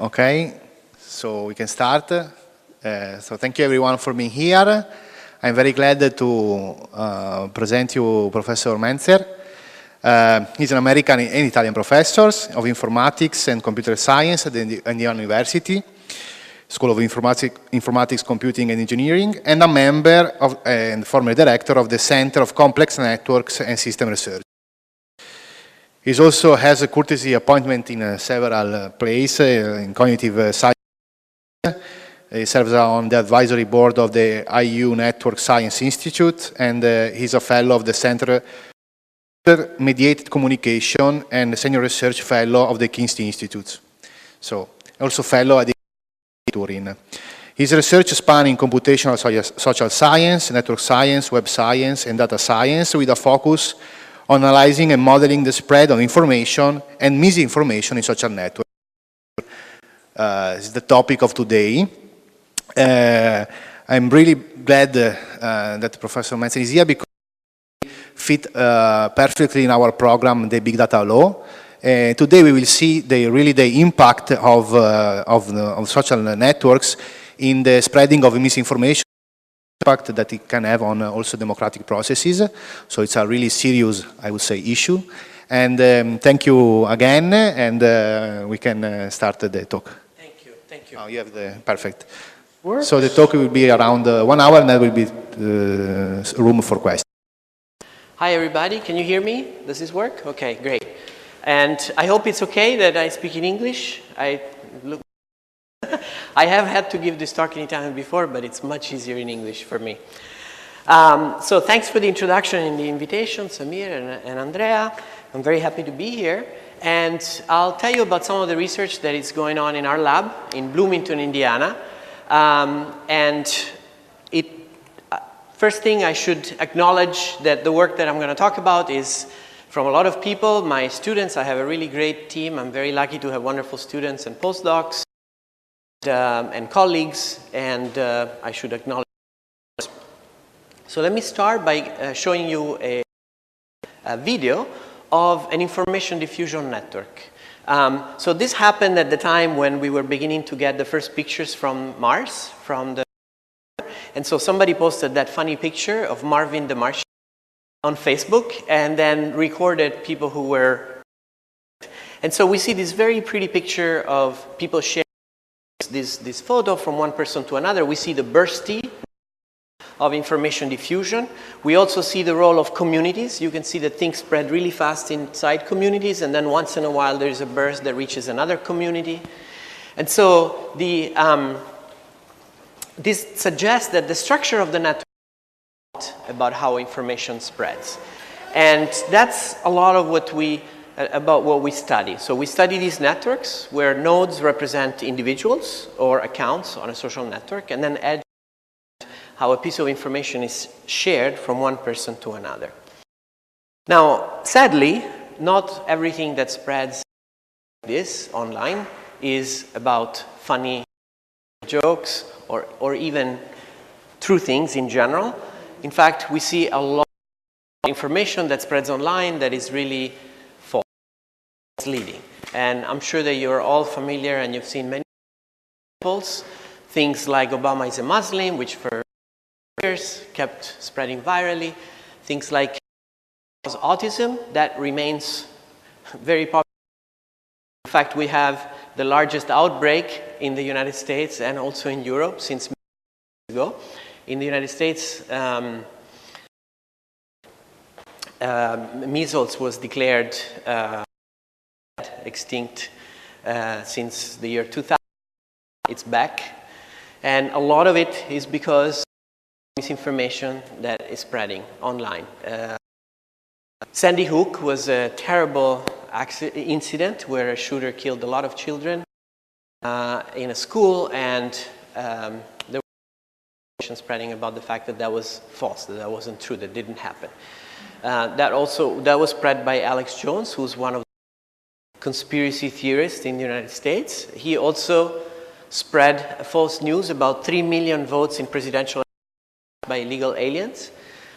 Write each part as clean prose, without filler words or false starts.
Okay, so we can start. So thank you everyone for being here. I'm very glad to present you Professor Menczer. He's an American and Italian professor of informatics and computer science at the Indiana University, School of Informatics, Computing and Engineering, and a member of, and former director of the Center of Complex Networks and System Research. He also has a courtesy appointment in several places in cognitive science. He serves on the advisory board of the IU Network Science Institute, and he's a fellow of the Center for Mediated Communication and senior research fellow of the Kinsey Institute. So, also fellow at the Turin. His research spanning computational social science, network science, web science, and data science with a focus on analyzing and modeling the spread of information and misinformation in social networks. This is the topic of today. I'm really glad that Professor Menczer is here because he fit perfectly in our program, the Big Data Law. Today we will see the impact of social networks in the spreading of misinformation, impact that it can have on also democratic processes. So it's a really serious, I would say, issue. And thank you again, and we can start the talk. Thank you, thank you. Oh, you have the, perfect. Works. So the talk will be around 1 hour, and there will be room for questions. Hi everybody, can you hear me? Does this work? Okay, great. And I hope it's okay that I speak in English. I have had to give this talk in Italian before, but it's much easier in English for me. So thanks for the introduction and the invitation, Samir and Andrea. I'm very happy to be here. And I'll tell you about some of the research that is going on in our lab in Bloomington, Indiana. First thing I should acknowledge that the work that I'm going to talk about is from a lot of people, my students. I have a really great team. I'm very lucky to have wonderful students and postdocs and colleagues, and I should acknowledge. So let me start by showing you a video of an information diffusion network. So this happened at the time when we were beginning to get the first pictures from Mars, and so somebody posted that funny picture of Marvin the Martian on Facebook and then recorded people who were. And so we see this very pretty picture of people sharing this photo from one person to another. We see the bursty of information diffusion. We also see the role of communities. You can see that things spread really fast inside communities, and then once in a while there is a burst that reaches another community. And so this suggests that the structure of the network is about how information spreads. And that's a lot of what we study. So we study these networks where nodes represent individuals or accounts on a social network, and then edge how a piece of information is shared from one person to another. Now, sadly, not everything that spreads this online is about funny jokes or even true things in general. In fact, we see a lot of information that spreads online that is really false, misleading. And I'm sure that you're all familiar and you've seen many examples. Things like Obama is a Muslim, which for years kept spreading virally. Things like autism, that remains very popular. In fact, we have the largest outbreak in the United States and also in Europe since many years ago. In the United States, measles was declared extinct since the year 2000. It's back. And a lot of it is because of misinformation that is spreading online. Sandy Hook was a terrible incident where a shooter killed a lot of children in a school, and there was information spreading about the fact that that was false, that wasn't true, that didn't happen. That was spread by Alex Jones, who's one of the conspiracy theorists in the United States. He also spread false news about 3 million votes in presidential elections by illegal aliens.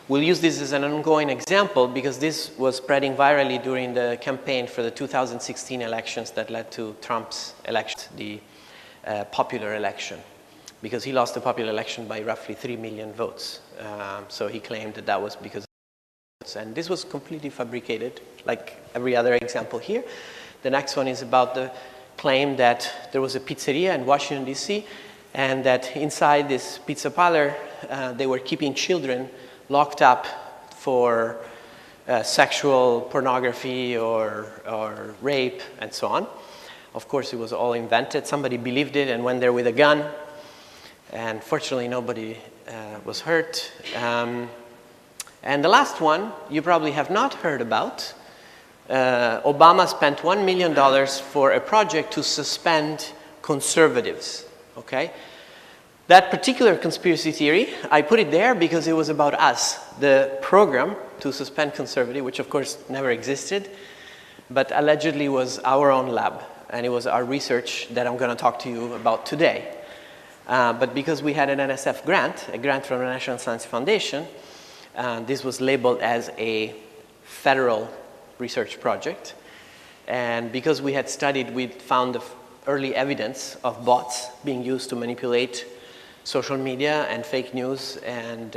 We'll use this as an ongoing example because this was spreading virally during the campaign for the 2016 elections that led to Trump's election. popular election, because he lost the popular election by roughly 3 million votes. So he claimed that that was because of votes. And this was completely fabricated, like every other example here. The next one is about the claim that there was a pizzeria in Washington, D.C., and that inside this pizza parlor, they were keeping children locked up for sexual pornography or rape and so on. Of course, it was all invented. Somebody believed it and went there with a gun. And fortunately, nobody was hurt. And the last one, you probably have not heard about. Obama spent $1 million for a project to suspend conservatives, okay? That particular conspiracy theory, I put it there because it was about us. The program to suspend conservative, which of course never existed, but allegedly was our own lab. And it was our research that I'm going to talk to you about today. But because we had an NSF grant, a grant from the National Science Foundation, this was labeled as a federal research project. And because we had studied, we found the early evidence of bots being used to manipulate social media and fake news, and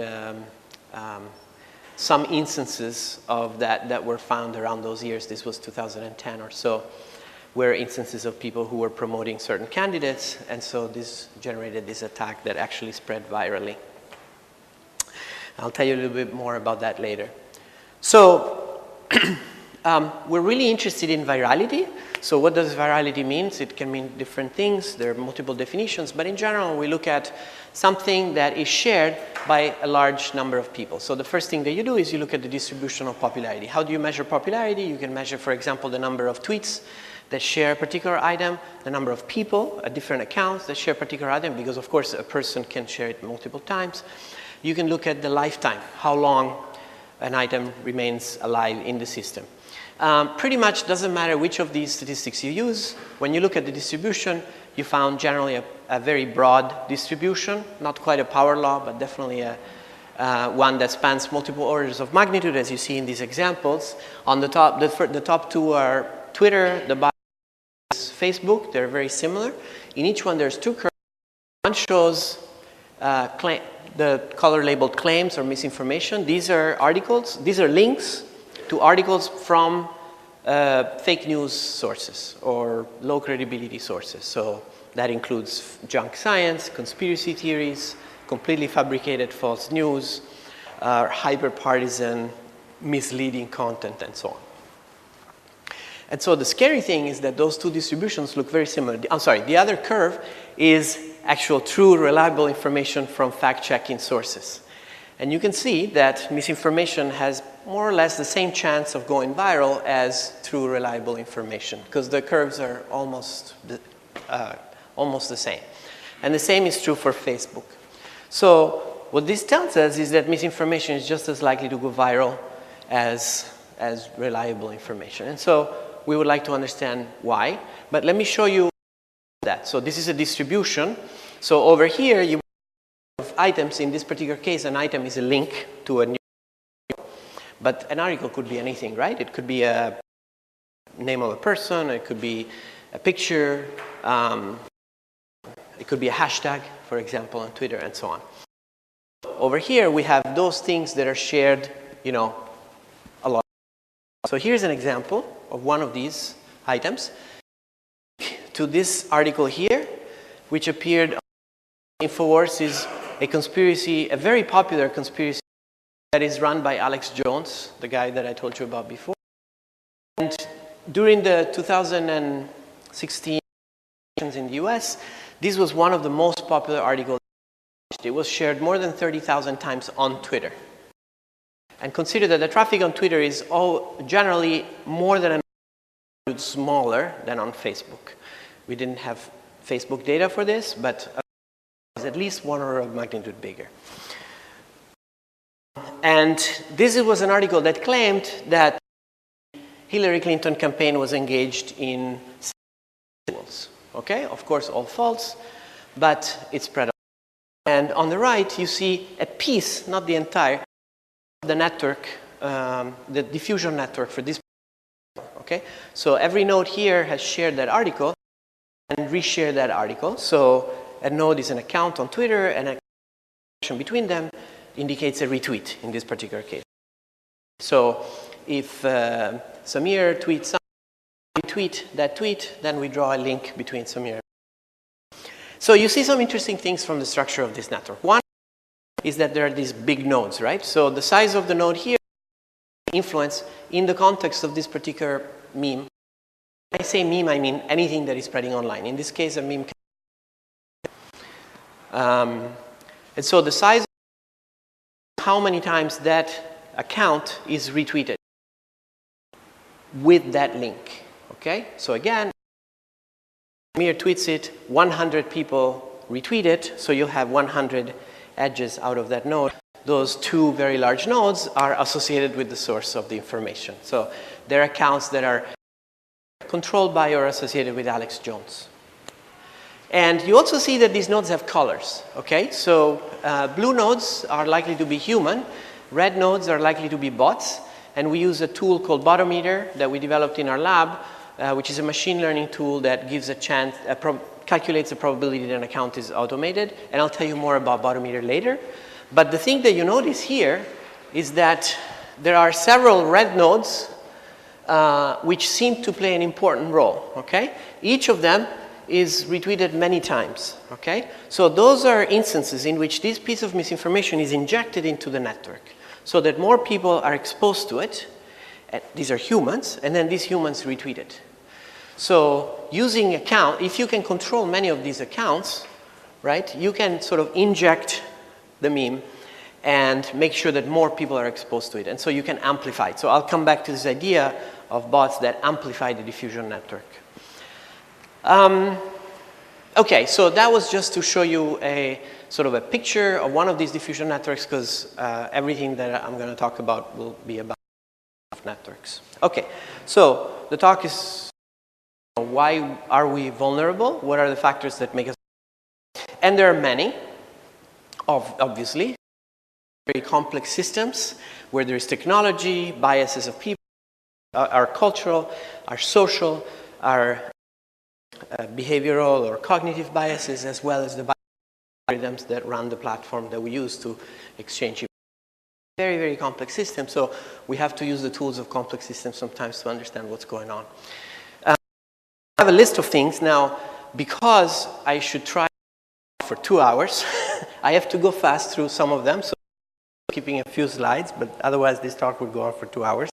some instances of that were found around those years. This was 2010 or so, were instances of people who were promoting certain candidates, and so this generated this attack that actually spread virally. I'll tell you a little bit more about that later. So we're really interested in virality. So what does virality mean? It can mean different things. There are multiple definitions, but in general, we look at something that is shared by a large number of people. So the first thing that you do is you look at the distribution of popularity. How do you measure popularity? You can measure, for example, the number of tweets that share a particular item, the number of people at different accounts that share a particular item, because of course a person can share it multiple times. You can look at the lifetime, how long an item remains alive in the system. Pretty much doesn't matter which of these statistics you use. When you look at the distribution, you found generally a very broad distribution, not quite a power law, but definitely one that spans multiple orders of magnitude, as you see in these examples. On the top, the top two are Twitter, the bottom is Facebook. They're very similar. In each one, there's two curves. One shows the color-labeled claims or misinformation. These are articles. These are links to articles from fake news sources or low credibility sources. So that includes junk science, conspiracy theories, completely fabricated false news, hyper-partisan, misleading content, and so on. And so the scary thing is that those two distributions look very similar. I'm sorry, the other curve is actual true, reliable information from fact-checking sources. And you can see that misinformation has more or less the same chance of going viral as true, reliable information, because the curves are almost the same. And the same is true for Facebook. So what this tells us is that misinformation is just as likely to go viral as reliable information. And so we would like to understand why. But let me show you that. So this is a distribution. So over here, you have items. In this particular case, an item is a link to a new article. But an article could be anything, right? It could be a name of a person. It could be a picture. It could be a hashtag, for example, on Twitter, and so on. Over here, we have those things that are shared, a lot. So here's an example of one of these items to this article here, which appeared on InfoWars. Is a conspiracy, a very popular conspiracy that is run by Alex Jones, the guy that I told you about before. And during the 2016 elections in the US, this was one of the most popular articles. It was shared more than 30,000 times on Twitter. And consider that the traffic on Twitter is generally more than smaller than on Facebook. We didn't have Facebook data for this, but it was at least one order of magnitude bigger. And this was an article that claimed that Hillary Clinton campaign was engaged in rituals. Okay, of course, all false, but it spread. And on the right, you see a piece, not the entire, the network, the diffusion network for this. Okay, so every node here has shared that article. and reshare that article. So a node is an account on Twitter, and a connection between them indicates a retweet in this particular case. So if Samir tweets something, we tweet that tweet, then we draw a link between Samir. So you see some interesting things from the structure of this network. One is that there are these big nodes, right? So the size of the node here influence in the context of this particular meme. When I say meme, I mean anything that is spreading online. In this case, a meme. And so the size, how many times that account is retweeted with that link. Okay? So again, Samir tweets it, 100 people retweet it, so you'll have 100 edges out of that node. Those two very large nodes are associated with the source of the information. So they're accounts that are controlled by or associated with Alex Jones. And you also see that these nodes have colors. Okay? So blue nodes are likely to be human, red nodes are likely to be bots, and we use a tool called Botometer that we developed in our lab, which is a machine learning tool that gives a chance, calculates the probability that an account is automated. And I'll tell you more about Botometer later. But the thing that you notice here is that there are several red nodes which seem to play an important role. Okay? Each of them is retweeted many times. Okay? So those are instances in which this piece of misinformation is injected into the network so that more people are exposed to it. These are humans, and then these humans retweet it. So using account, if you can control many of these accounts, right, you can sort of inject the meme and make sure that more people are exposed to it. And so you can amplify it. So I'll come back to this idea of bots that amplify the diffusion network. Okay, so that was just to show you a sort of a picture of one of these diffusion networks, because everything that I'm going to talk about will be about networks. Okay, so the talk is, why are we vulnerable? What are the factors that make us? And there are many, obviously, very complex systems where there is technology, biases of people, our cultural, our social, our behavioral or cognitive biases, as well as the algorithms that run the platform that we use to exchange information. Very, very complex system, so we have to use the tools of complex systems sometimes to understand what's going on. I have a list of things now. Because I should try for 2 hours, I have to go fast through some of them, so I'm keeping a few slides, but otherwise this talk would go on for 2 hours.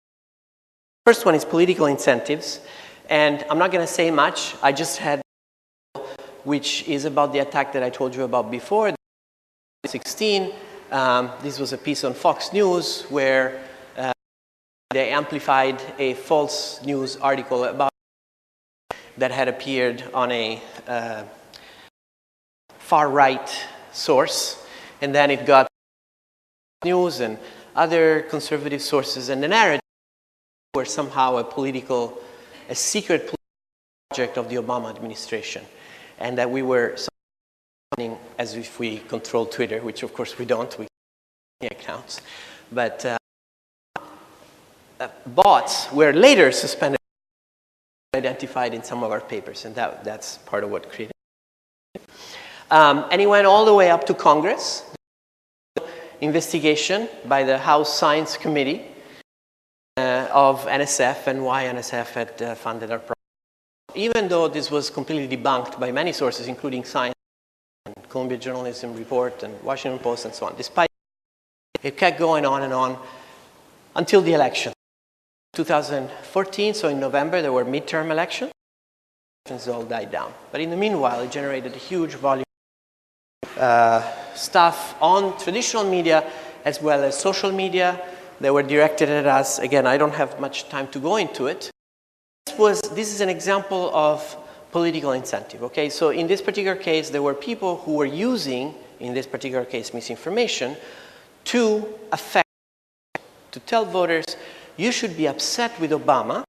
First one is political incentives, and I'm not going to say much. I just had, which is about the attack that I told you about before, 2016. This was a piece on Fox News where they amplified a false news article about that had appeared on a far-right source, and then it got news and other conservative sources, and the narrative were somehow a secret project of the Obama administration, and that we were as if we control Twitter, which of course we don't, we have accounts. But bots were later suspended, identified in some of our papers, and that's part of what created it. And it went all the way up to Congress. Investigation by the House Science Committee of NSF and why NSF had funded our project. Even though this was completely debunked by many sources, including Science, and Columbia Journalism Report, and Washington Post, and so on. Despite it kept going on and on until the election. 2014, so in November, there were midterm elections. Elections all died down. But in the meanwhile, it generated a huge volume of stuff on traditional media as well as social media that were directed at us. Again, I don't have much time to go into it. This is an example of political incentive, okay? So in this particular case, there were people who were using, in this particular case, misinformation to affect, to tell voters, you should be upset with Obama,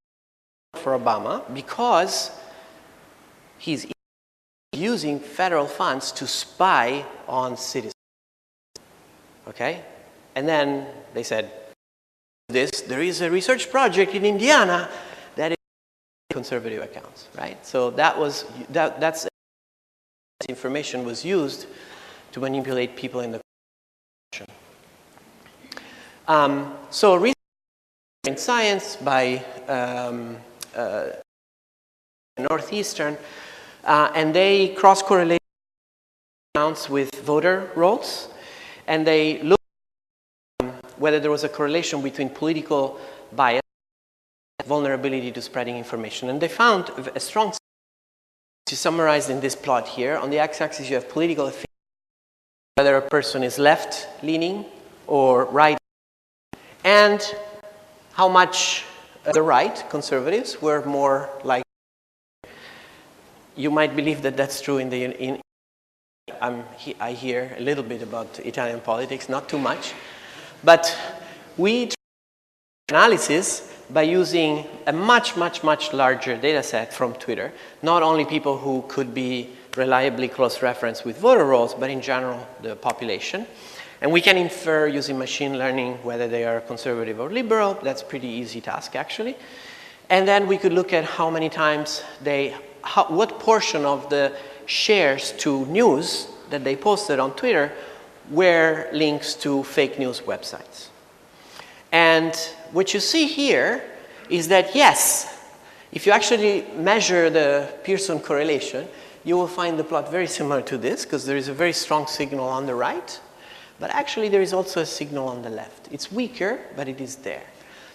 for Obama, because he's using federal funds to spy on citizens, okay? And then they said, there is a research project in Indiana that is conservative accounts, right? So that's information was used to manipulate people in the so research in science by Northeastern, and they cross-correlate accounts with voter rolls, and they looked at whether there was a correlation between political bias and vulnerability to spreading information. And they found a strong, which is summarized in this plot here. On the x-axis, you have political affiliation, whether a person is left-leaning or right, and how much the right, conservatives, were more like. You might believe that that's true I hear a little bit about Italian politics, not too much. But we try analysis by using a much, much, much larger data set from Twitter. Not only people who could be reliably close reference with voter rolls, but in general, the population. And we can infer using machine learning whether they are conservative or liberal. That's a pretty easy task, actually. And then we could look at how many times what portion of the shares to news that they posted on Twitter were links to fake news websites. And what you see here is that, yes, if you actually measure the Pearson correlation, you will find the plot very similar to this, because there is a very strong signal on the right. But actually, there is also a signal on the left. It's weaker, but it is there.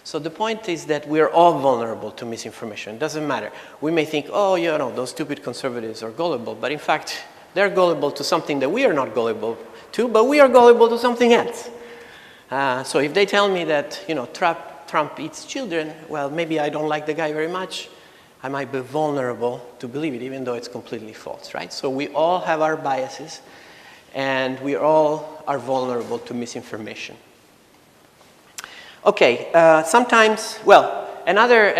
So the point is that we're all vulnerable to misinformation. It doesn't matter. We may think, oh, you know, those stupid conservatives are gullible. But in fact, they're gullible to something that we are not gullible to, but we are gullible to something else. So if they tell me that, you know, Trump eats children, well, maybe I don't like the guy very much. I might be vulnerable to believe it, even though it's completely false, right? So we all have our biases, and we all are vulnerable to misinformation. Okay, sometimes, well, another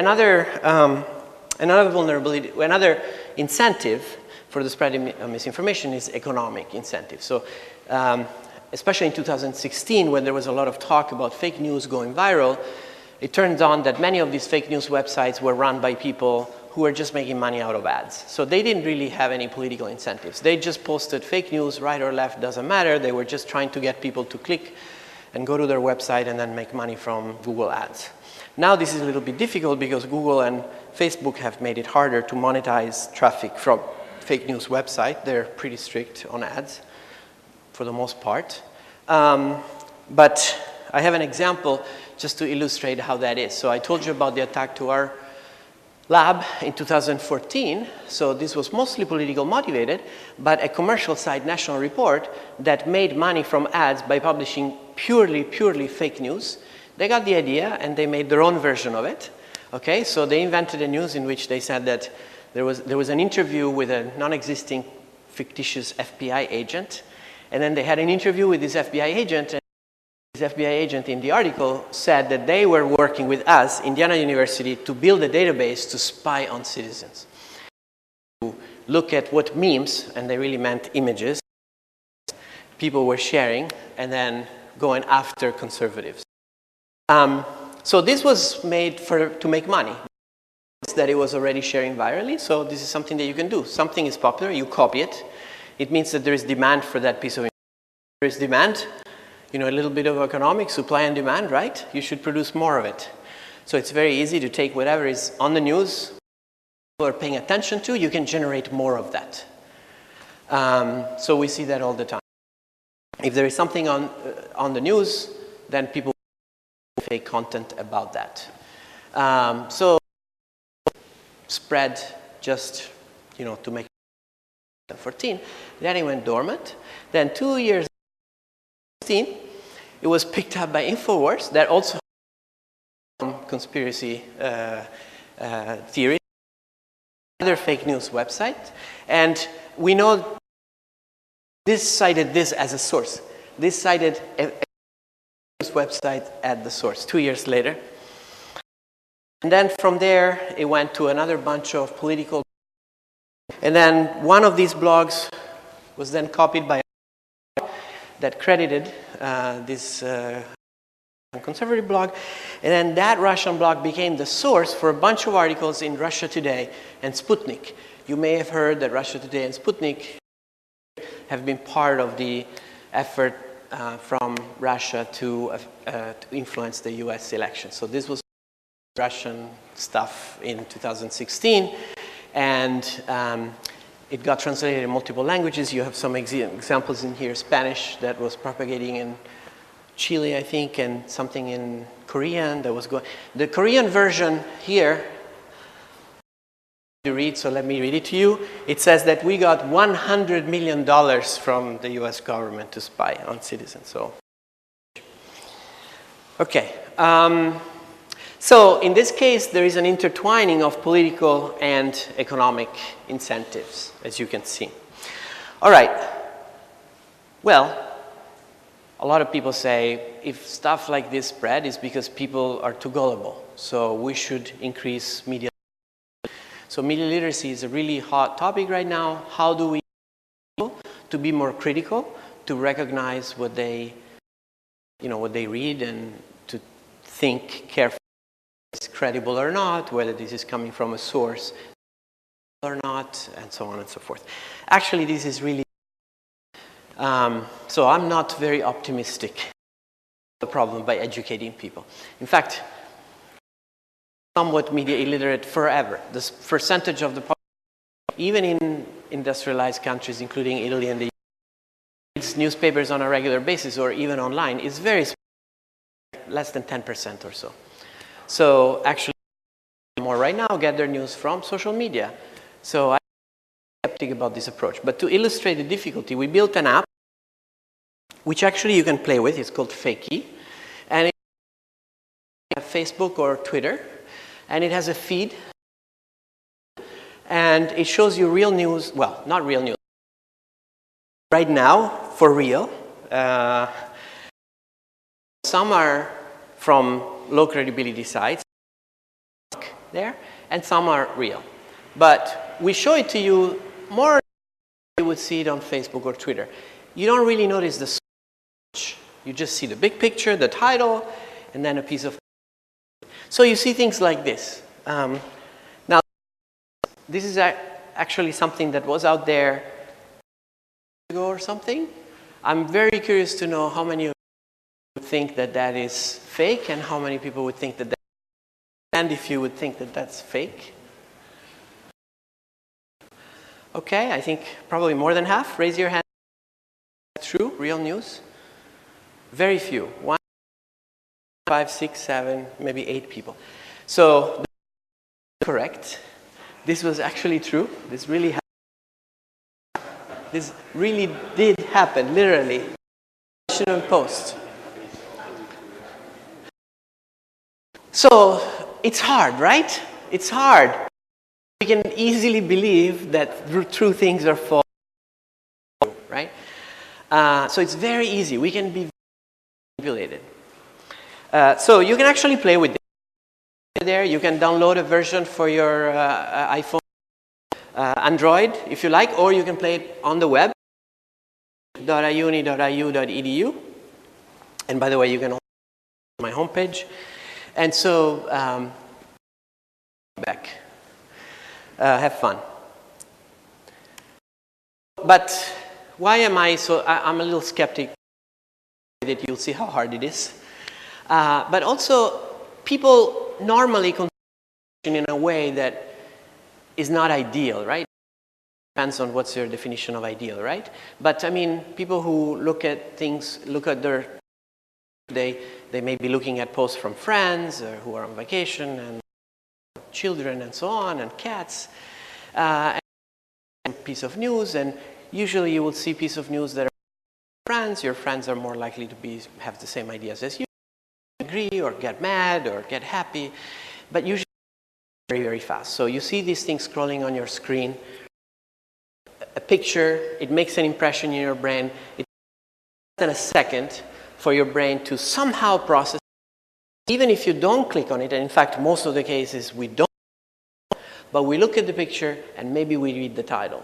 vulnerability, another incentive for the spread of misinformation is economic incentive. So, especially in 2016, when there was a lot of talk about fake news going viral, it turns out that many of these fake news websites were run by people who were just making money out of ads. So they didn't really have any political incentives. They just posted fake news, right or left, doesn't matter. They were just trying to get people to click and go to their website and then make money from Google ads. Now this is a little bit difficult because Google and Facebook have made it harder to monetize traffic from fake news website. They're pretty strict on ads for the most part. But I have an example just to illustrate how that is. So I told you about the attack to our lab in 2014. So this was mostly political motivated, but a commercial side national report that made money from ads by publishing purely fake news. They got the idea and they made their own version of it. Okay, so they invented a news in which they said that there was an interview with a non-existing fictitious FBI agent, and then they had an interview with this FBI agent, and this FBI agent in the article said that they were working with us, Indiana University, to build a database to spy on citizens, to look at what memes, and they really meant images, people were sharing, and then going after conservatives. So this was made to make money. That it was already sharing virally, so this is something that you can do. Something is popular, you copy it. It means that there is demand for that piece of information. There is demand, you know, a little bit of economics, supply and demand, right? You should produce more of it. So it's very easy to take whatever is on the news, people are paying attention to, you can generate more of that. So we see that all the time. If there is something on the news, then people make content about that. So spread just, you know, to make 14. Then it went dormant. Then 2 years later, it was picked up by InfoWars that also conspiracy theory, another fake news website, and we know this cited this as a source. This cited a news website at the source 2 years later. And then from there, it went to another bunch of political. And then one of these blogs was then copied by that credited this conservative blog, and then that Russian blog became the source for a bunch of articles in Russia Today and Sputnik. You may have heard that Russia Today and Sputnik have been part of the effort from Russia to influence the US election. So this was Russian stuff in 2016, and it got translated in multiple languages. You have some examples in here, Spanish that was propagating in Chile, I think, and something in Korean that was going. The Korean version here, to read, so let me read it to you. It says that we got $100 million from the US government to spy on citizens. So, okay. So in this case, there is an intertwining of political and economic incentives, as you can see. All right. Well, a lot of people say if stuff like this spread, it's because people are too gullible. So we should increase media. So media literacy is a really hot topic right now. How do we to be more critical, to recognize what they, what they read, and to think carefully if it's credible or not, whether this is coming from a source or not, and so on and so forth. Actually, this is really so I'm not very optimistic about the problem by educating people. In fact, somewhat media illiterate forever. The percentage of the population, even in industrialized countries, including Italy and the US, newspapers on a regular basis or even online is very small, less than 10% or so. So actually, more right now get their news from social media. So I'm skeptic about this approach. But to illustrate the difficulty, we built an app which actually you can play with. It's called Fakey. And it has Facebook or Twitter. And it has a feed. And it shows you real news. Well, not real news. Right now, for real. Some are from low credibility sites there, and some are real. But we show it to you more than you would see it on Facebook or Twitter. You don't really notice the search. You just see the big picture, the title, and then a piece of. So you see things like this. Now, this is actually something that was out there ago or something. I'm very curious to know how many of you would think that that is fake, and how many people would think that and if you would think that that's fake. Okay, I think probably more than half. Raise your hand. True, real news. Very few. 1, 5, 6, 7, maybe 8 people. So, correct. This was actually true. This really happened. This really did happen, literally. Washington Post. So, it's hard, right? It's hard. We can easily believe that true things are false, right? So it's very easy. We can be manipulated. So you can actually play with it. There, you can download a version for your iPhone, Android, if you like, or you can play it on the web, .iuni.iu.edu. And by the way, you can also go to my homepage. And so, back. Have fun. But why am I so, I'm a little skeptic that you'll see how hard it is. But also, people normally consume in a way that is not ideal, right? Depends on what's your definition of ideal, right? But I mean, people who look at things, look at their, they may be looking at posts from friends or who are on vacation and children and so on, and cats, and piece of news, and usually you will see piece of news that are friends. Your friends are more likely to have the same ideas as you, agree or get mad or get happy, but usually very, very fast. So you see these things scrolling on your screen, a picture, it makes an impression in your brain. It takes less than a second for your brain to somehow process. Even if you don't click on it, and in fact, most of the cases we don't, but we look at the picture and maybe we read the title.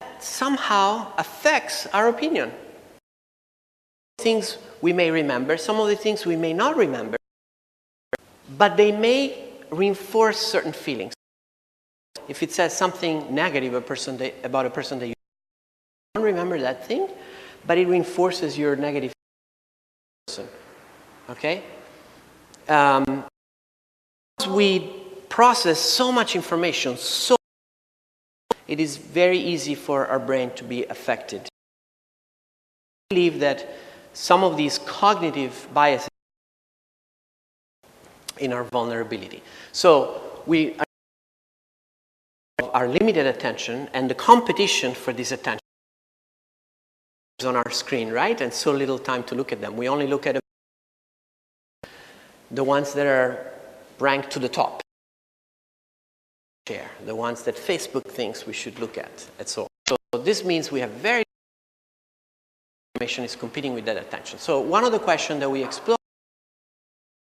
That somehow affects our opinion. things we may remember, some of the things we may not remember, but they may reinforce certain feelings. If it says something negative about a person that you don't remember that thing, but it reinforces your negative person. Okay? We process so much information, it is very easy for our brain to be affected. I believe that some of these cognitive biases in our vulnerability. So we our limited attention and the competition for this attention is on our screen, right? And so little time to look at them. We only look at the ones that are ranked to the top. The ones that Facebook thinks we should look at, and so on. So this means we have very information is competing with that attention. So one of the questions that we explore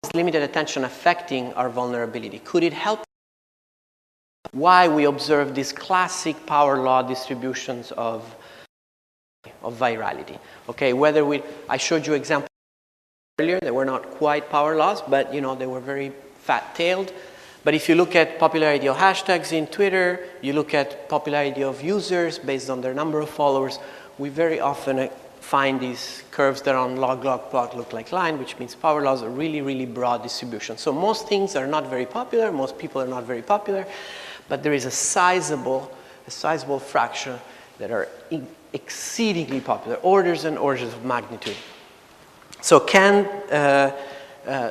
is limited attention affecting our vulnerability. Could it help? Why we observe these classic power law distributions of virality? Okay, I showed you examples earlier that were not quite power laws, but they were very fat-tailed. But if you look at popularity of hashtags in Twitter, you look at popularity of users based on their number of followers, we very often find these curves that on log plot look like line, which means power laws are really, really broad distribution. So most things are not very popular, most people are not very popular, but there is a sizable fraction that are exceedingly popular, orders and orders of magnitude. So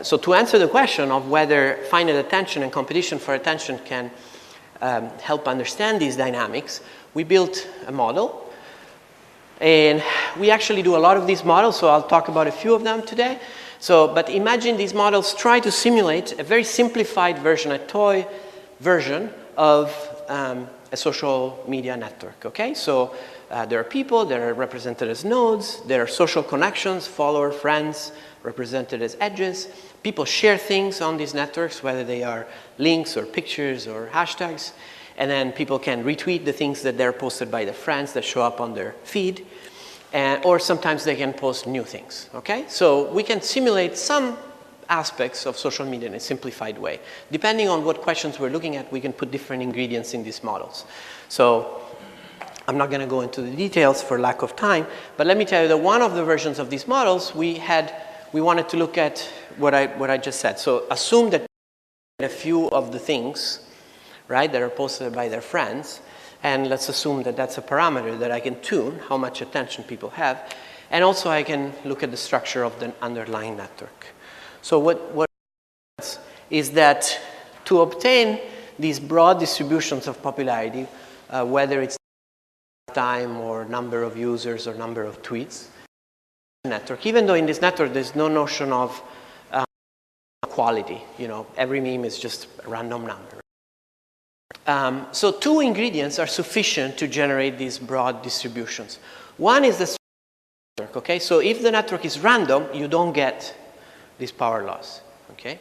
so to answer the question of whether finite attention and competition for attention can help understand these dynamics, we built a model. And we actually do a lot of these models, so I'll talk about a few of them today. But imagine these models try to simulate a very simplified version, a toy version of a social media network, okay? So there are people that are represented as nodes. There are social connections, follower, friends, represented as edges. People share things on these networks, whether they are links or pictures or hashtags. And then people can retweet the things that they're posted by their friends that show up on their feed. Or sometimes they can post new things, okay? So we can simulate some aspects of social media in a simplified way. Depending on what questions we're looking at, we can put different ingredients in these models. So I'm not going to go into the details for lack of time, but let me tell you that one of the versions of these models, we wanted to look at what I just said. So assume that a few of the things, right, that are posted by their friends, and let's assume that that's a parameter that I can tune, how much attention people have, and also I can look at the structure of the underlying network. So what is that to obtain these broad distributions of popularity, whether it's time or number of users or number of tweets, network, even though in this network there's no notion of quality, every meme is just a random number. So two ingredients are sufficient to generate these broad distributions. One is the network, okay? So if the network is random, you don't get these power laws, okay?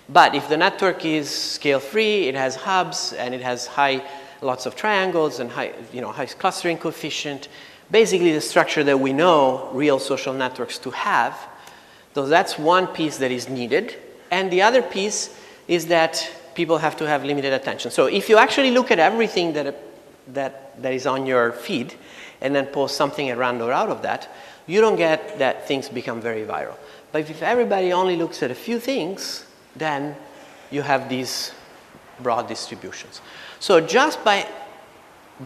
But if the network is scale-free, it has hubs, and it has lots of triangles and high clustering coefficient, basically the structure that we know real social networks to have. So that's one piece that is needed. And the other piece is that people have to have limited attention. So if you actually look at everything that is on your feed and then post something at random out of that, you don't get that things become very viral. But if everybody only looks at a few things, then you have these broad distributions. So just by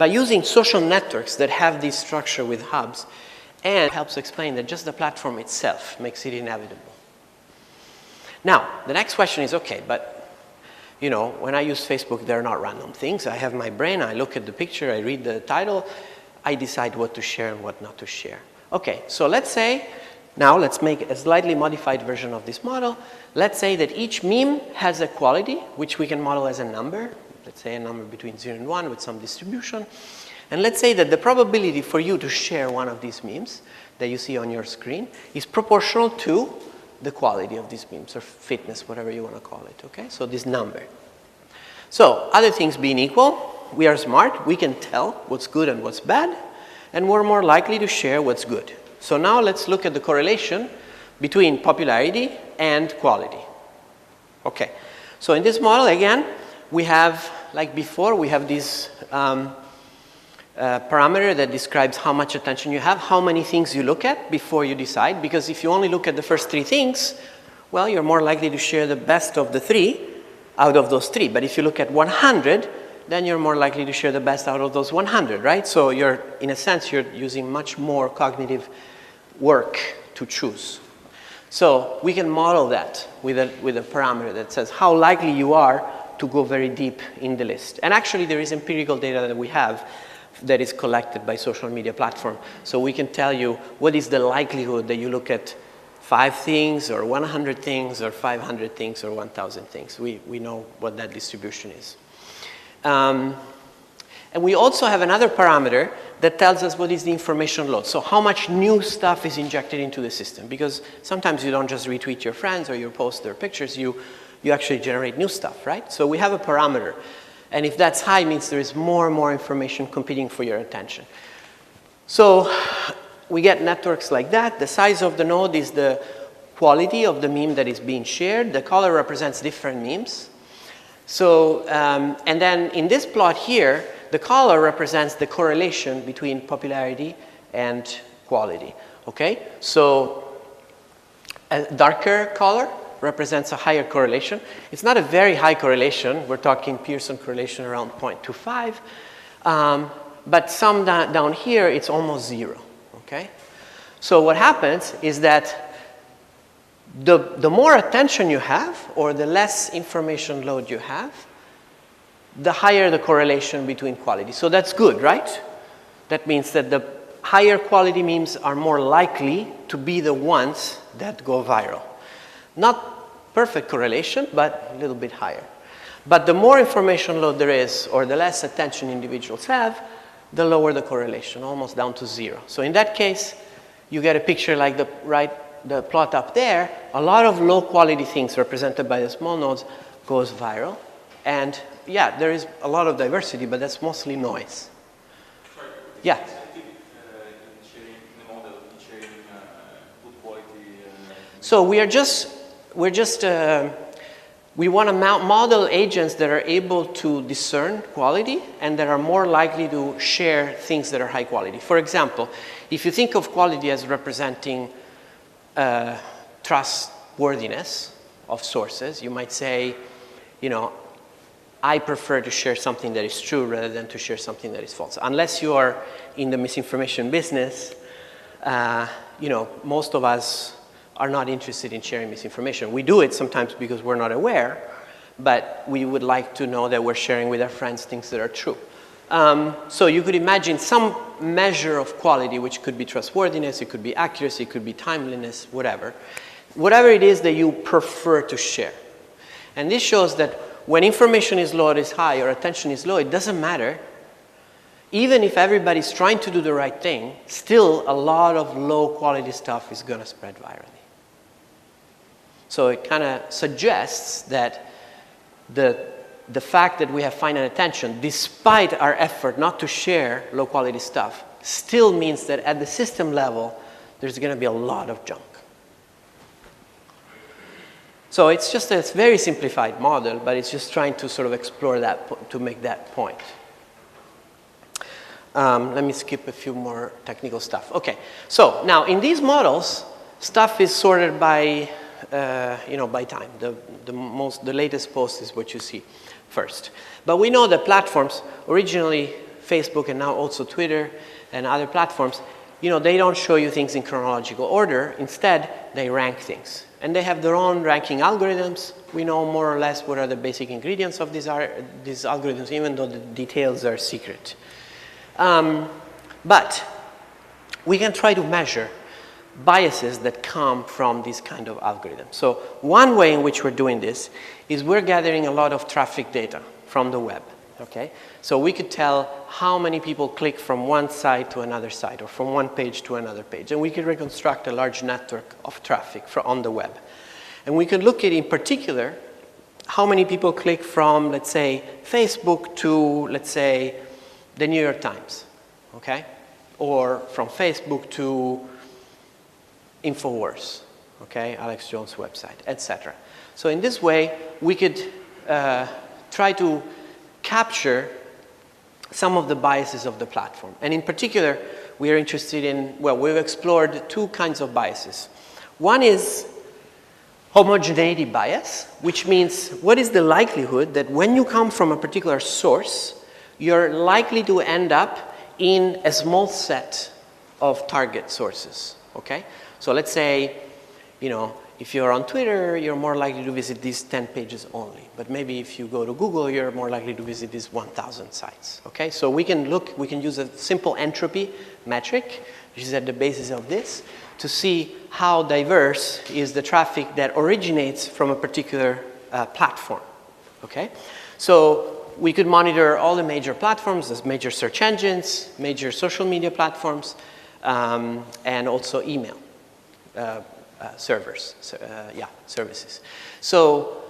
using social networks that have this structure with hubs, and helps explain that just the platform itself makes it inevitable. Now, the next question is, okay, but when I use Facebook, they're not random things. I have my brain, I look at the picture, I read the title, I decide what to share and what not to share. Okay, so let's make a slightly modified version of this model. Let's say that each meme has a quality, which we can model as a number. Let's say a number between 0 and 1 with some distribution. And let's say that the probability for you to share one of these memes that you see on your screen is proportional to the quality of these memes, or fitness, whatever you want to call it, okay? So this number. So other things being equal, we are smart. We can tell what's good and what's bad, and we're more likely to share what's good. So now let's look at the correlation between popularity and quality. Okay, so in this model, again, we have, like before, we have this parameter that describes how much attention you have, how many things you look at before you decide, because if you only look at the first 3 things, well, you're more likely to share the best of the 3 out of those 3. But if you look at 100, then you're more likely to share the best out of those 100, right? So you're, in a sense, you're using much more cognitive work to choose. So we can model that with a parameter that says how likely you are to go very deep in the list. And actually, there is empirical data that we have that is collected by social media platform. So we can tell you what is the likelihood that you look at 5 things or 100 things or 500 things or 1,000 things. We know what that distribution is. And we also have another parameter that tells us what is the information load. So how much new stuff is injected into the system. Because sometimes you don't just retweet your friends or you post their pictures, you actually generate new stuff, right? So we have a parameter. And if that's high, it means there is more and more information competing for your attention. So we get networks like that. The size of the node is the quality of the meme that is being shared. The color represents different memes. So, and then in this plot here, the color represents the correlation between popularity and quality, okay? So a darker color represents a higher correlation. It's not a very high correlation. We're talking Pearson correlation around 0.25. But some down here, it's almost 0, okay? So what happens is that the more attention you have, or the less information load you have, the higher the correlation between quality. So that's good, right? That means that the higher quality memes are more likely to be the ones that go viral. Not perfect correlation, but a little bit higher. But the more information load there is, or the less attention individuals have, the lower the correlation, almost down to 0. So in that case, you get a picture like the plot up there. A lot of low quality things represented by the small nodes goes viral. And yeah, there is a lot of diversity, but that's mostly noise. Sorry, yeah. In sharing the model, in sharing good quality. So we want to model agents that are able to discern quality and that are more likely to share things that are high quality. For example, if you think of quality as representing trustworthiness of sources, you might say, you know, I prefer to share something that is true rather than to share something that is false. Unless you are in the misinformation business, you know, most of us are not interested in sharing misinformation. We do it sometimes because we're not aware, but we would like to know that we're sharing with our friends things that are true. So you could imagine some measure of quality, which could be trustworthiness, it could be accuracy, it could be timeliness, whatever. Whatever it is that you prefer to share. And this shows that when information is low or is high or attention is low, it doesn't matter. Even if everybody's trying to do the right thing, still a lot of low quality stuff is going to spread virally. So it kind of suggests that the fact that we have finite attention, despite our effort not to share low quality stuff, still means that at the system level, there's going to be a lot of junk. So it's just a very simplified model, but it's just trying to sort of explore that, to make that point. Let me skip a few more technical stuff. Okay, so now in these models, stuff is sorted by, by time. The latest post is what you see first. But we know that platforms, originally Facebook and now also Twitter and other platforms, they don't show you things in chronological order. Instead, they rank things. And they have their own ranking algorithms. We know more or less what are the basic ingredients of these algorithms, even though the details are secret. But we can try to measure biases that come from this kind of algorithm. So one way in which we're doing this is we're gathering a lot of traffic data from the web. Okay? So we could tell how many people click from one site to another site or from one page to another page. And we could reconstruct a large network of traffic on the web. And we could look at, in particular, how many people click from, let's say, Facebook to, let's say, the New York Times. Okay? Or from Facebook to InfoWars, okay, Alex Jones' website, etc. So in this way, we could try to capture some of the biases of the platform. And in particular, we are interested in, well, we've explored two kinds of biases. One is homogeneity bias, which means what is the likelihood that when you come from a particular source, you're likely to end up in a small set of target sources, okay? So let's say, you know, if you're on Twitter, you're more likely to visit these 10 pages only. But maybe if you go to Google, you're more likely to visit these 1,000 sites, okay? So we can use a simple entropy metric, which is at the basis of this, to see how diverse is the traffic that originates from a particular platform, okay? So we could monitor all the major platforms, the major search engines, major social media platforms, and also email services. So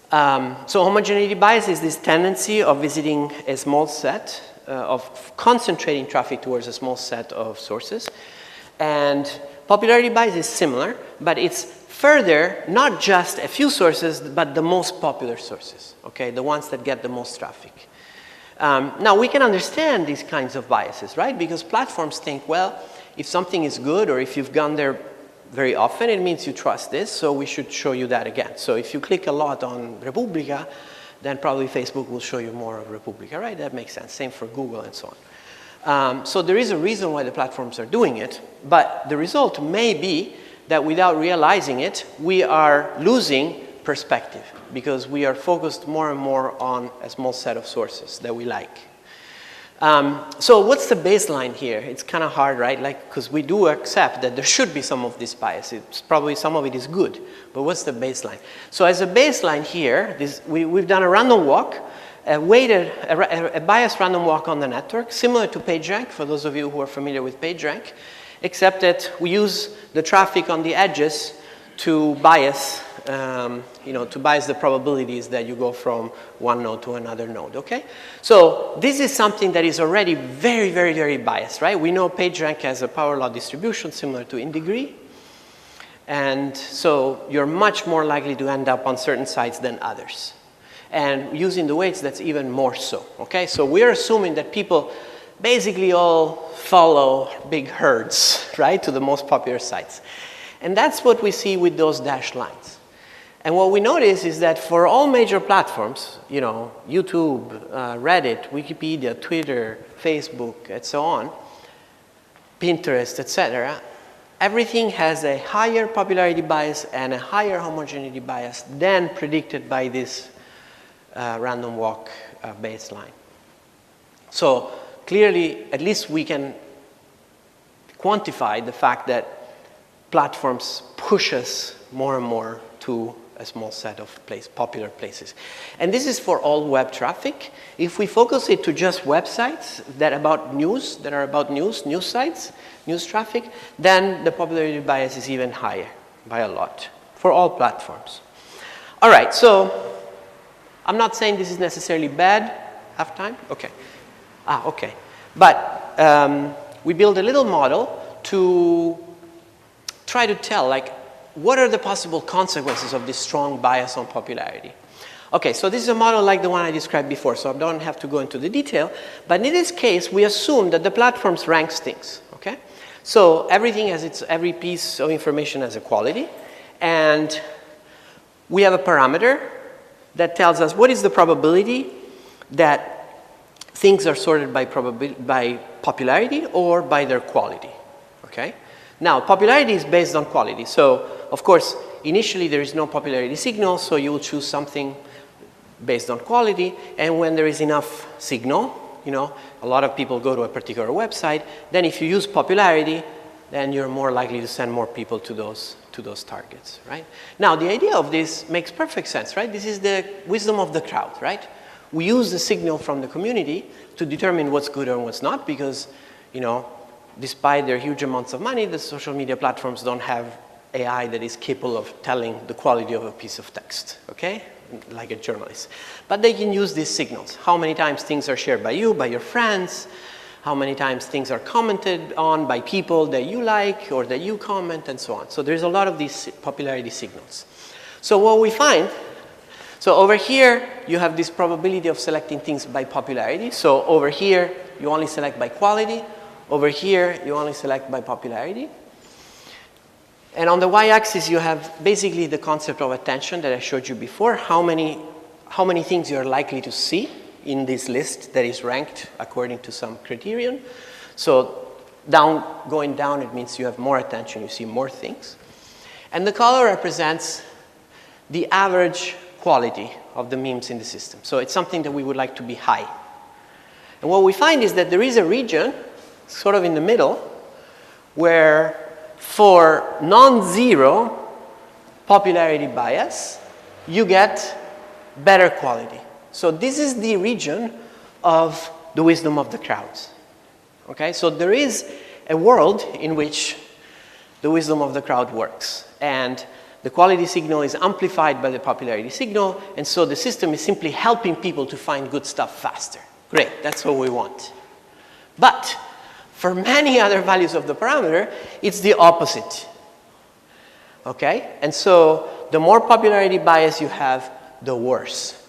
homogeneity bias is this tendency of visiting a small set, of concentrating traffic towards a small set of sources. And popularity bias is similar, but it's further, not just a few sources, but the most popular sources, okay, the ones that get the most traffic. Now, we can understand these kinds of biases, right? Because platforms think, well, if something is good or if you've gone there very often, it means you trust this, so we should show you that again. So if you click a lot on Repubblica, then probably Facebook will show you more of Repubblica, right? That makes sense. Same for Google and so on. So there is a reason why the platforms are doing it, but the result may be that without realizing it, we are losing perspective because we are focused more and more on a small set of sources that we like. So what's the baseline here? It's kind of hard, right? Like, because we do accept that there should be some of this bias. It's probably some of it is good, but what's the baseline? So as a baseline here, we've done a random walk, a biased random walk on the network, similar to PageRank, for those of you who are familiar with PageRank, except that we use the traffic on the edges to bias, to bias the probabilities that you go from one node to another node, okay? So this is something that is already very, very, very biased, right? We know PageRank has a power law distribution similar to in degree. And so you're much more likely to end up on certain sites than others. And using the weights, that's even more so, okay? So we're assuming that people basically all follow big herds, right, to the most popular sites. And that's what we see with those dashed lines. And what we notice is that for all major platforms, you know, YouTube, Reddit, Wikipedia, Twitter, Facebook, and so on, Pinterest, etc., everything has a higher popularity bias and a higher homogeneity bias than predicted by this random walk baseline. So clearly, at least we can quantify the fact that platforms push us more and more to a small set of popular places. And this is for all web traffic. If we focus it to just websites that are about news, news sites, news traffic, then the popularity bias is even higher by a lot for all platforms. All right, so I'm not saying this is necessarily bad. Have time? Okay. Okay. But we build a little model to try to tell, like, what are the possible consequences of this strong bias on popularity? Okay, so this is a model like the one I described before, so I don't have to go into the detail. But in this case, we assume that the platforms ranks things, okay? So everything has every piece of information has a quality. And we have a parameter that tells us what is the probability that things are sorted by popularity or by their quality, okay? Now, popularity is based on quality. So, of course, initially there is no popularity signal, so you will choose something based on quality. And when there is enough signal, you know, a lot of people go to a particular website, then if you use popularity, then you're more likely to send more people to those targets, right? Now, the idea of this makes perfect sense, right? This is the wisdom of the crowd, right? We use the signal from the community to determine what's good and what's not because, you know, despite their huge amounts of money, the social media platforms don't have AI that is capable of telling the quality of a piece of text, okay? Like a journalist. But they can use these signals. How many times things are shared by you, by your friends, how many times things are commented on by people that you like or that you comment, and so on. So there's a lot of these popularity signals. So what we find, so over here, you have this probability of selecting things by popularity. So over here, you only select by quality. Over here, you only select by popularity. And on the y-axis, you have basically the concept of attention that I showed you before, how many things you're likely to see in this list that is ranked according to some criterion. So going down, it means you have more attention, you see more things. And the color represents the average quality of the memes in the system. So it's something that we would like to be high. And what we find is that there is a region, sort of in the middle, where for non-zero popularity bias, you get better quality. So this is the region of the wisdom of the crowds. Okay, so there is a world in which the wisdom of the crowd works. And the quality signal is amplified by the popularity signal, and so the system is simply helping people to find good stuff faster. Great, that's what we want. But for many other values of the parameter, it's the opposite. Okay, and so the more popularity bias you have, the worse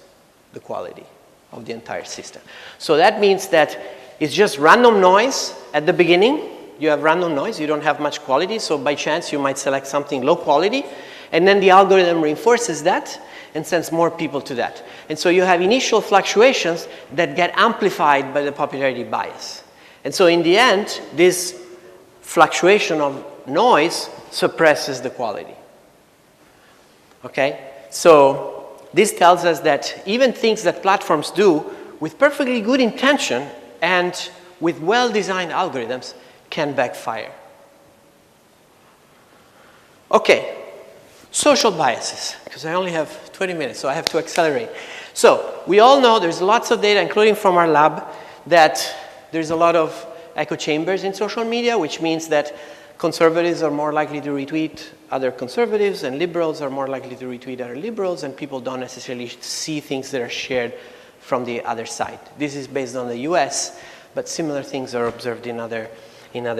the quality of the entire system. So that means that it's just random noise at the beginning. You have random noise, you don't have much quality, so by chance you might select something low quality, and then the algorithm reinforces that and sends more people to that. And so you have initial fluctuations that get amplified by the popularity bias. And so in the end, this fluctuation of noise suppresses the quality. Okay? So this tells us that even things that platforms do with perfectly good intention and with well-designed algorithms can backfire. Okay, social biases, because I only have 20 minutes, so I have to accelerate. So we all know there's lots of data, including from our lab, that there's a lot of echo chambers in social media, which means that conservatives are more likely to retweet other conservatives, and liberals are more likely to retweet other liberals, and people don't necessarily see things that are shared from the other side. This is based on the US, but similar things are observed in other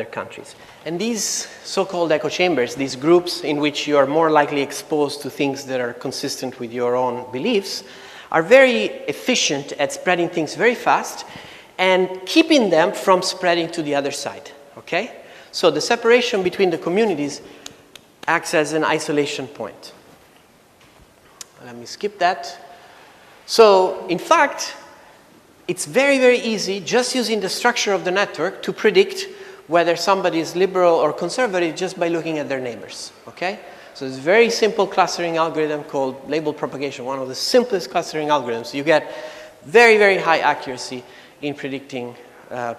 countries. And these so-called echo chambers, these groups in which you are more likely exposed to things that are consistent with your own beliefs, are very efficient at spreading things very fast and keeping them from spreading to the other side, okay? So the separation between the communities acts as an isolation point. Let me skip that. So in fact, it's very, very easy, just using the structure of the network, to predict whether somebody is liberal or conservative just by looking at their neighbors, okay? So it's a very simple clustering algorithm called label propagation, one of the simplest clustering algorithms. You get very, very high accuracy in predicting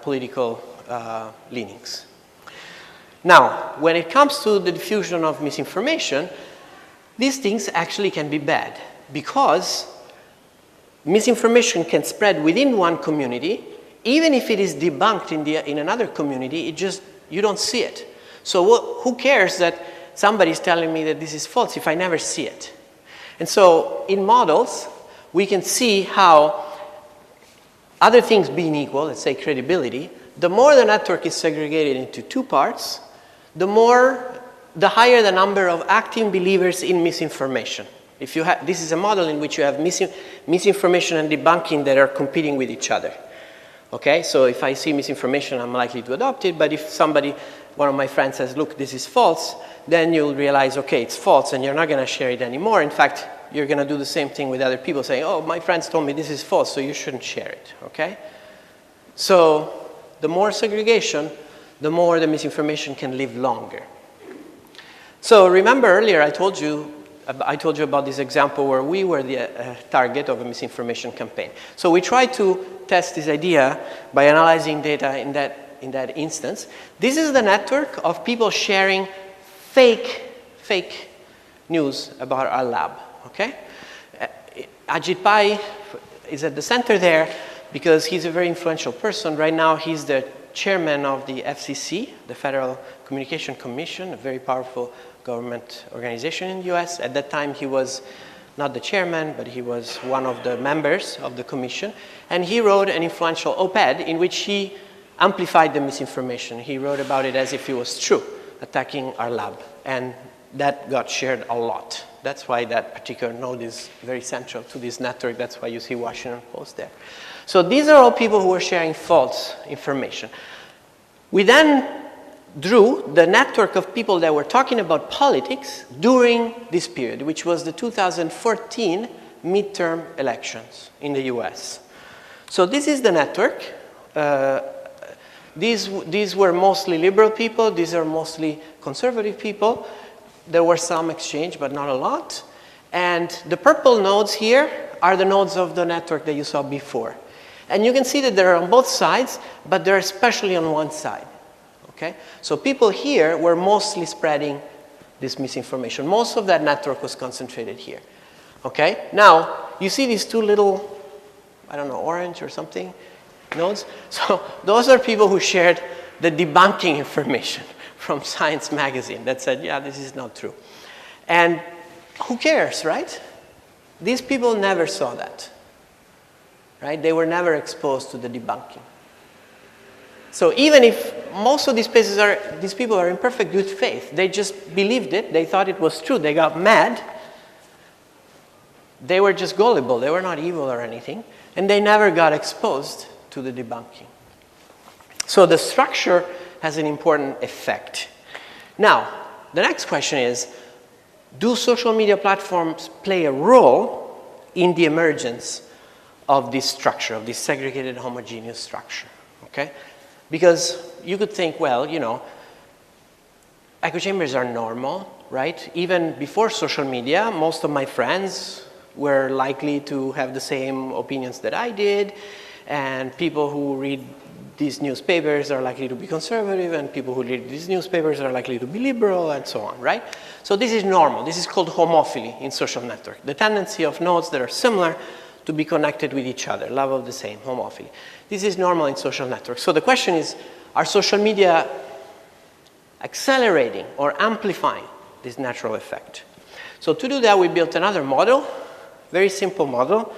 political leanings. Now, when it comes to the diffusion of misinformation, these things actually can be bad, because misinformation can spread within one community. Even if it is debunked in another community, you don't see it. So who cares that somebody is telling me that this is false if I never see it? And so in models, we can see how, other things being equal, let's say credibility, the more the network is segregated into two parts, the higher the number of active believers in misinformation. This is a model in which you have misinformation and debunking that are competing with each other. Okay, so if I see misinformation, I'm likely to adopt it, but if one of my friends says, look, this is false, then you'll realize, okay, it's false, and you're not going to share it anymore. In fact, you're going to do the same thing with other people, saying, oh, my friends told me this is false, so you shouldn't share it, okay? So the more segregation, the more the misinformation can live longer. So remember earlier I told you about this example where we were the target of a misinformation campaign. So we tried to test this idea by analyzing data in that instance. This is the network of people sharing fake news about our lab, okay? Ajit Pai is at the center there because he's a very influential person. Right now he's the chairman of the FCC, the Federal Communication Commission, a very powerful government organization in the US. At that time, he was not the chairman, but he was one of the members of the commission. And he wrote an influential op-ed in which he amplified the misinformation. He wrote about it as if it was true, attacking our lab. And that got shared a lot. That's why that particular node is very central to this network. That's why you see Washington Post there. So these are all people who were sharing false information. We then drew the network of people that were talking about politics during this period, which was the 2014 midterm elections in the US. So this is the network. These were mostly liberal people. These are mostly conservative people. There were some exchange, but not a lot. And the purple nodes here are the nodes of the network that you saw before. And you can see that they're on both sides, but they're especially on one side. Okay? So people here were mostly spreading this misinformation. Most of that network was concentrated here. Okay? Now, you see these two little, I don't know, orange or something nodes? So those are people who shared the debunking information from Science magazine that said, yeah, this is not true. And who cares, right? These people never saw that. Right? They were never exposed to the debunking. So even if most of these people are in perfect good faith, they just believed it, they thought it was true, they got mad, they were just gullible, they were not evil or anything, and they never got exposed to the debunking. So the structure has an important effect. Now, the next question is, do social media platforms play a role in the emergence of this structure, of this segregated homogeneous structure? Okay? Because you could think, well, you know, echo chambers are normal, right? Even before social media, most of my friends were likely to have the same opinions that I did, and people who read these newspapers are likely to be conservative, and people who read these newspapers are likely to be liberal, and so on, right? So this is normal. This is called homophily in social network. The tendency of nodes that are similar to be connected with each other, love of the same, homophily. This is normal in social networks. So the question is, are social media accelerating or amplifying this natural effect? So to do that, we built another model, very simple model.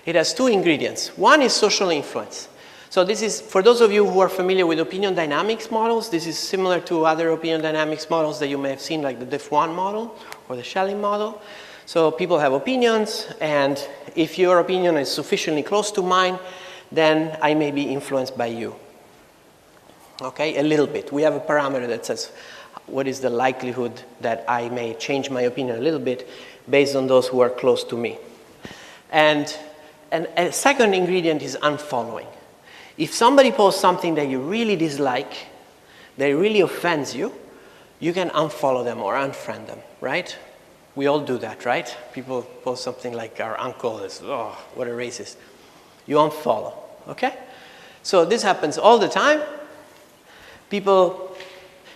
It has two ingredients. One is social influence. So this is, for those of you who are familiar with opinion dynamics models, this is similar to other opinion dynamics models that you may have seen, like the Diff1 model or the Schelling model. So people have opinions, and if your opinion is sufficiently close to mine, then I may be influenced by you. Okay, a little bit. We have a parameter that says what is the likelihood that I may change my opinion a little bit based on those who are close to me. And a second ingredient is unfollowing. If somebody posts something that you really dislike, that really offends you, you can unfollow them or unfriend them, right? We all do that, right? People post something like our uncle is, oh, what a racist. You unfollow, okay? So this happens all the time. People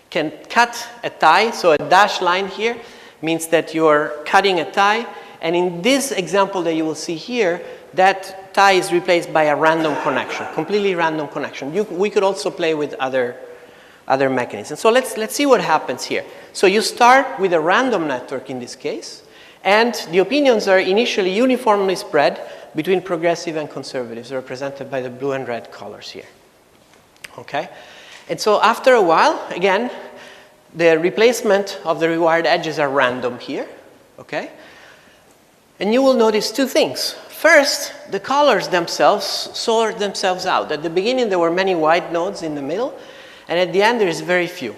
can cut a tie, so a dashed line here means that you're cutting a tie, and in this example that you will see here, that tie is replaced by a random connection, completely random connection. We could also play with other mechanisms. So let's see what happens here. So you start with a random network in this case, and the opinions are initially uniformly spread between progressive and conservatives, represented by the blue and red colors here. Okay? And so after a while, again, the replacement of the required edges are random here. Okay? And you will notice two things. First, the colors themselves sort themselves out. At the beginning, there were many white nodes in the middle, and at the end, there is very few.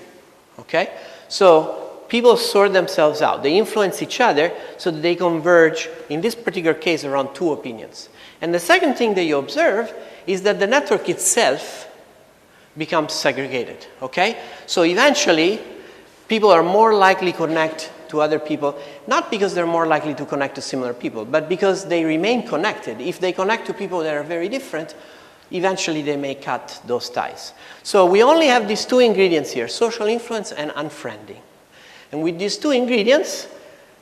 Okay? So people sort themselves out. They influence each other so that they converge, in this particular case, around two opinions. And the second thing that you observe is that the network itself becomes segregated. Okay? So eventually, people are more likely to connect to other people, not because they're more likely to connect to similar people, but because they remain connected. If they connect to people that are very different, eventually they may cut those ties. So we only have these two ingredients here, social influence and unfriending. And with these two ingredients,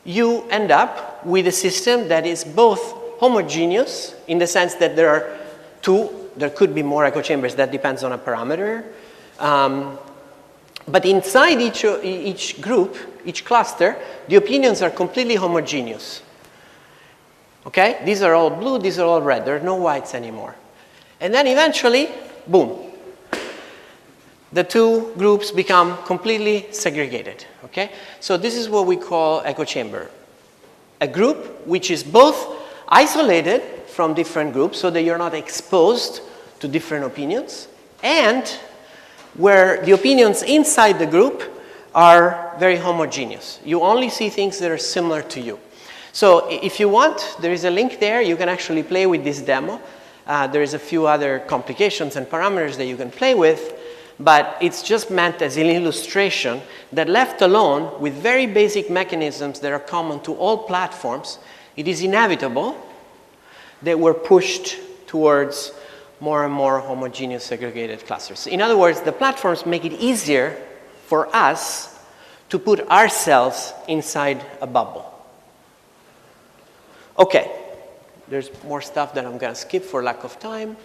you end up with a system that is both homogeneous, in the sense that there are two, there could be more echo chambers, that depends on a parameter. But inside each group, each cluster, the opinions are completely homogeneous. Okay? These are all blue, these are all red. There are no whites anymore. And then eventually, boom. the two groups become completely segregated, okay? So this is what we call echo chamber. A group which is both isolated from different groups so that you're not exposed to different opinions, and where the opinions inside the group are very homogeneous. You only see things that are similar to you. So if you want, there is a link there. You can actually play with this demo. There is a few other complications and parameters that you can play with, but it's just meant as an illustration that left alone with very basic mechanisms that are common to all platforms, it is inevitable that we're pushed towards more and more homogeneous segregated clusters. In other words, the platforms make it easier for us to put ourselves inside a bubble. Okay, there's more stuff that I'm going to skip for lack of time.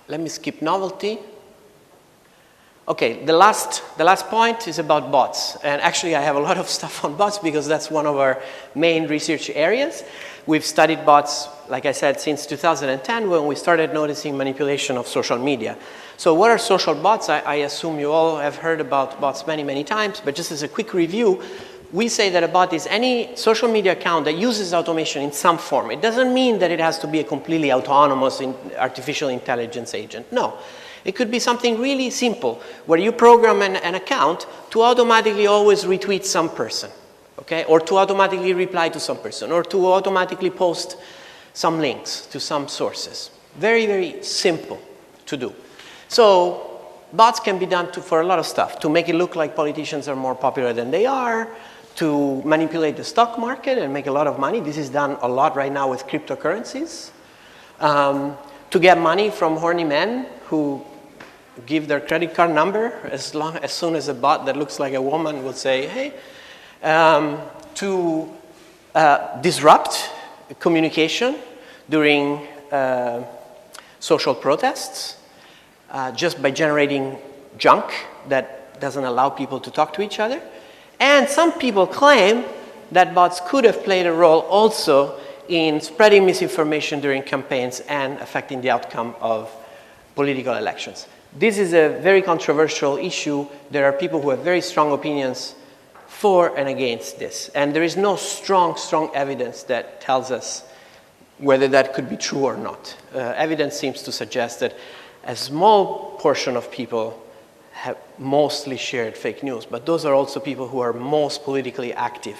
Let me skip novelty. Okay, the last point is about bots. And actually, I have a lot of stuff on bots because that's one of our main research areas. We've studied bots, like I said, since 2010 when we started noticing manipulation of social media. So what are social bots? I assume you all have heard about bots many, many times, but just as a quick review, we say that a bot is any social media account that uses automation in some form. It doesn't mean that it has to be a completely autonomous artificial intelligence agent. No. It could be something really simple, where you program an account to automatically always retweet some person, okay? Or to automatically reply to some person, or to automatically post some links to some sources. Very, very simple to do. So bots can be done for a lot of stuff, to make it look like politicians are more popular than they are, to manipulate the stock market and make a lot of money. This is done a lot right now with cryptocurrencies. To get money from horny men who give their credit card number as soon as a bot that looks like a woman will say, hey, to disrupt communication during social protests just by generating junk that doesn't allow people to talk to each other. And some people claim that bots could have played a role also in spreading misinformation during campaigns and affecting the outcome of political elections. This is a very controversial issue. There are people who have very strong opinions for and against this. And there is no strong evidence that tells us whether that could be true or not. Evidence seems to suggest that a small portion of people have mostly shared fake news, but those are also people who are most politically active.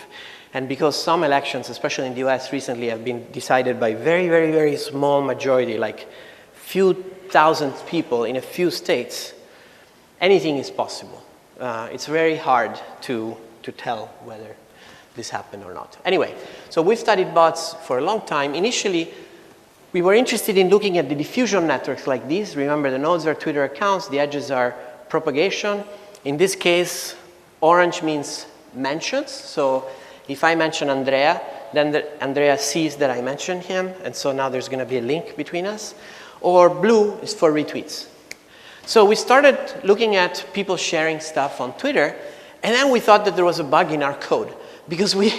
And because some elections, especially in the US recently, have been decided by very, very, very small majority, like few thousand people in a few states, anything is possible. It's very hard to tell whether this happened or not. Anyway, so we've studied bots for a long time. Initially, we were interested in looking at the diffusion networks like these. Remember, the nodes are Twitter accounts, the edges are propagation. In this case, orange means mentions. So if I mention Andrea, then Andrea sees that I mentioned him, and so now there's going to be a link between us. Or blue is for retweets. So we started looking at people sharing stuff on Twitter, and then we thought that there was a bug in our code because we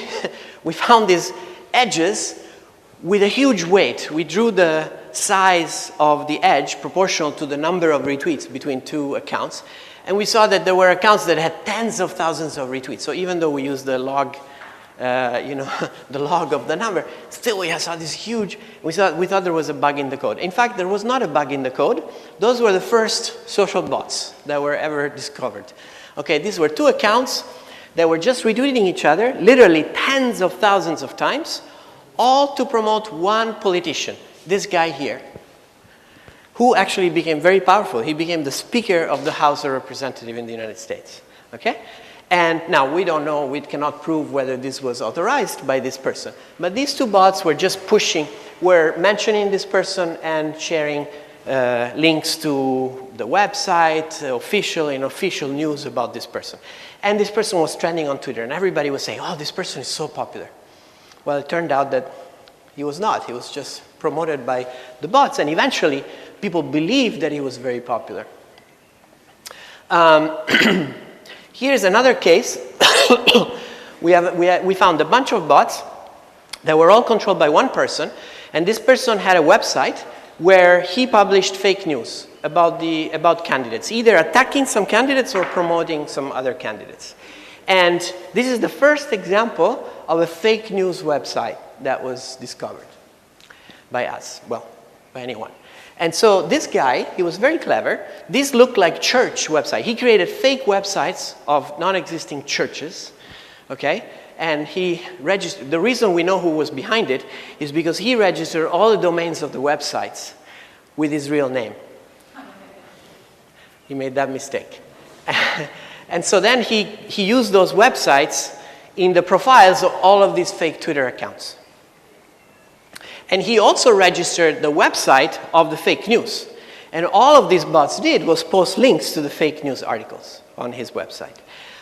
found these edges with a huge weight. We drew the size of the edge proportional to the number of retweets between two accounts, and we saw that there were accounts that had tens of thousands of retweets. So even though we used the log, the log of the number, still we saw this huge, we thought there was a bug in the code. In fact, there was not a bug in the code. Those were the first social bots that were ever discovered. Okay, these were two accounts that were just retweeting each other, literally tens of thousands of times, all to promote one politician, this guy here, who actually became very powerful. He became the Speaker of the House of Representatives in the United States. Okay? And now we don't know, we cannot prove whether this was authorized by this person. But these two bots were just pushing, were mentioning this person and sharing links to the website, official and unofficial news about this person. And this person was trending on Twitter, and everybody was saying, oh, this person is so popular. Well, it turned out that he was not. He was just promoted by the bots, and eventually people believed that he was very popular. Here's another case. We found a bunch of bots that were all controlled by one person, and this person had a website where he published fake news about candidates, either attacking some candidates or promoting some other candidates. And this is the first example of a fake news website that was discovered by us, well, by anyone. And so this guy, he was very clever. These look like church websites. He created fake websites of non-existing churches, okay? And he registered, the reason we know who was behind it is because he registered all the domains of the websites with his real name. He made that mistake. And so then he used those websites in the profiles of all of these fake Twitter accounts. And he also registered the website of the fake news. And all of these bots did was post links to the fake news articles on his website.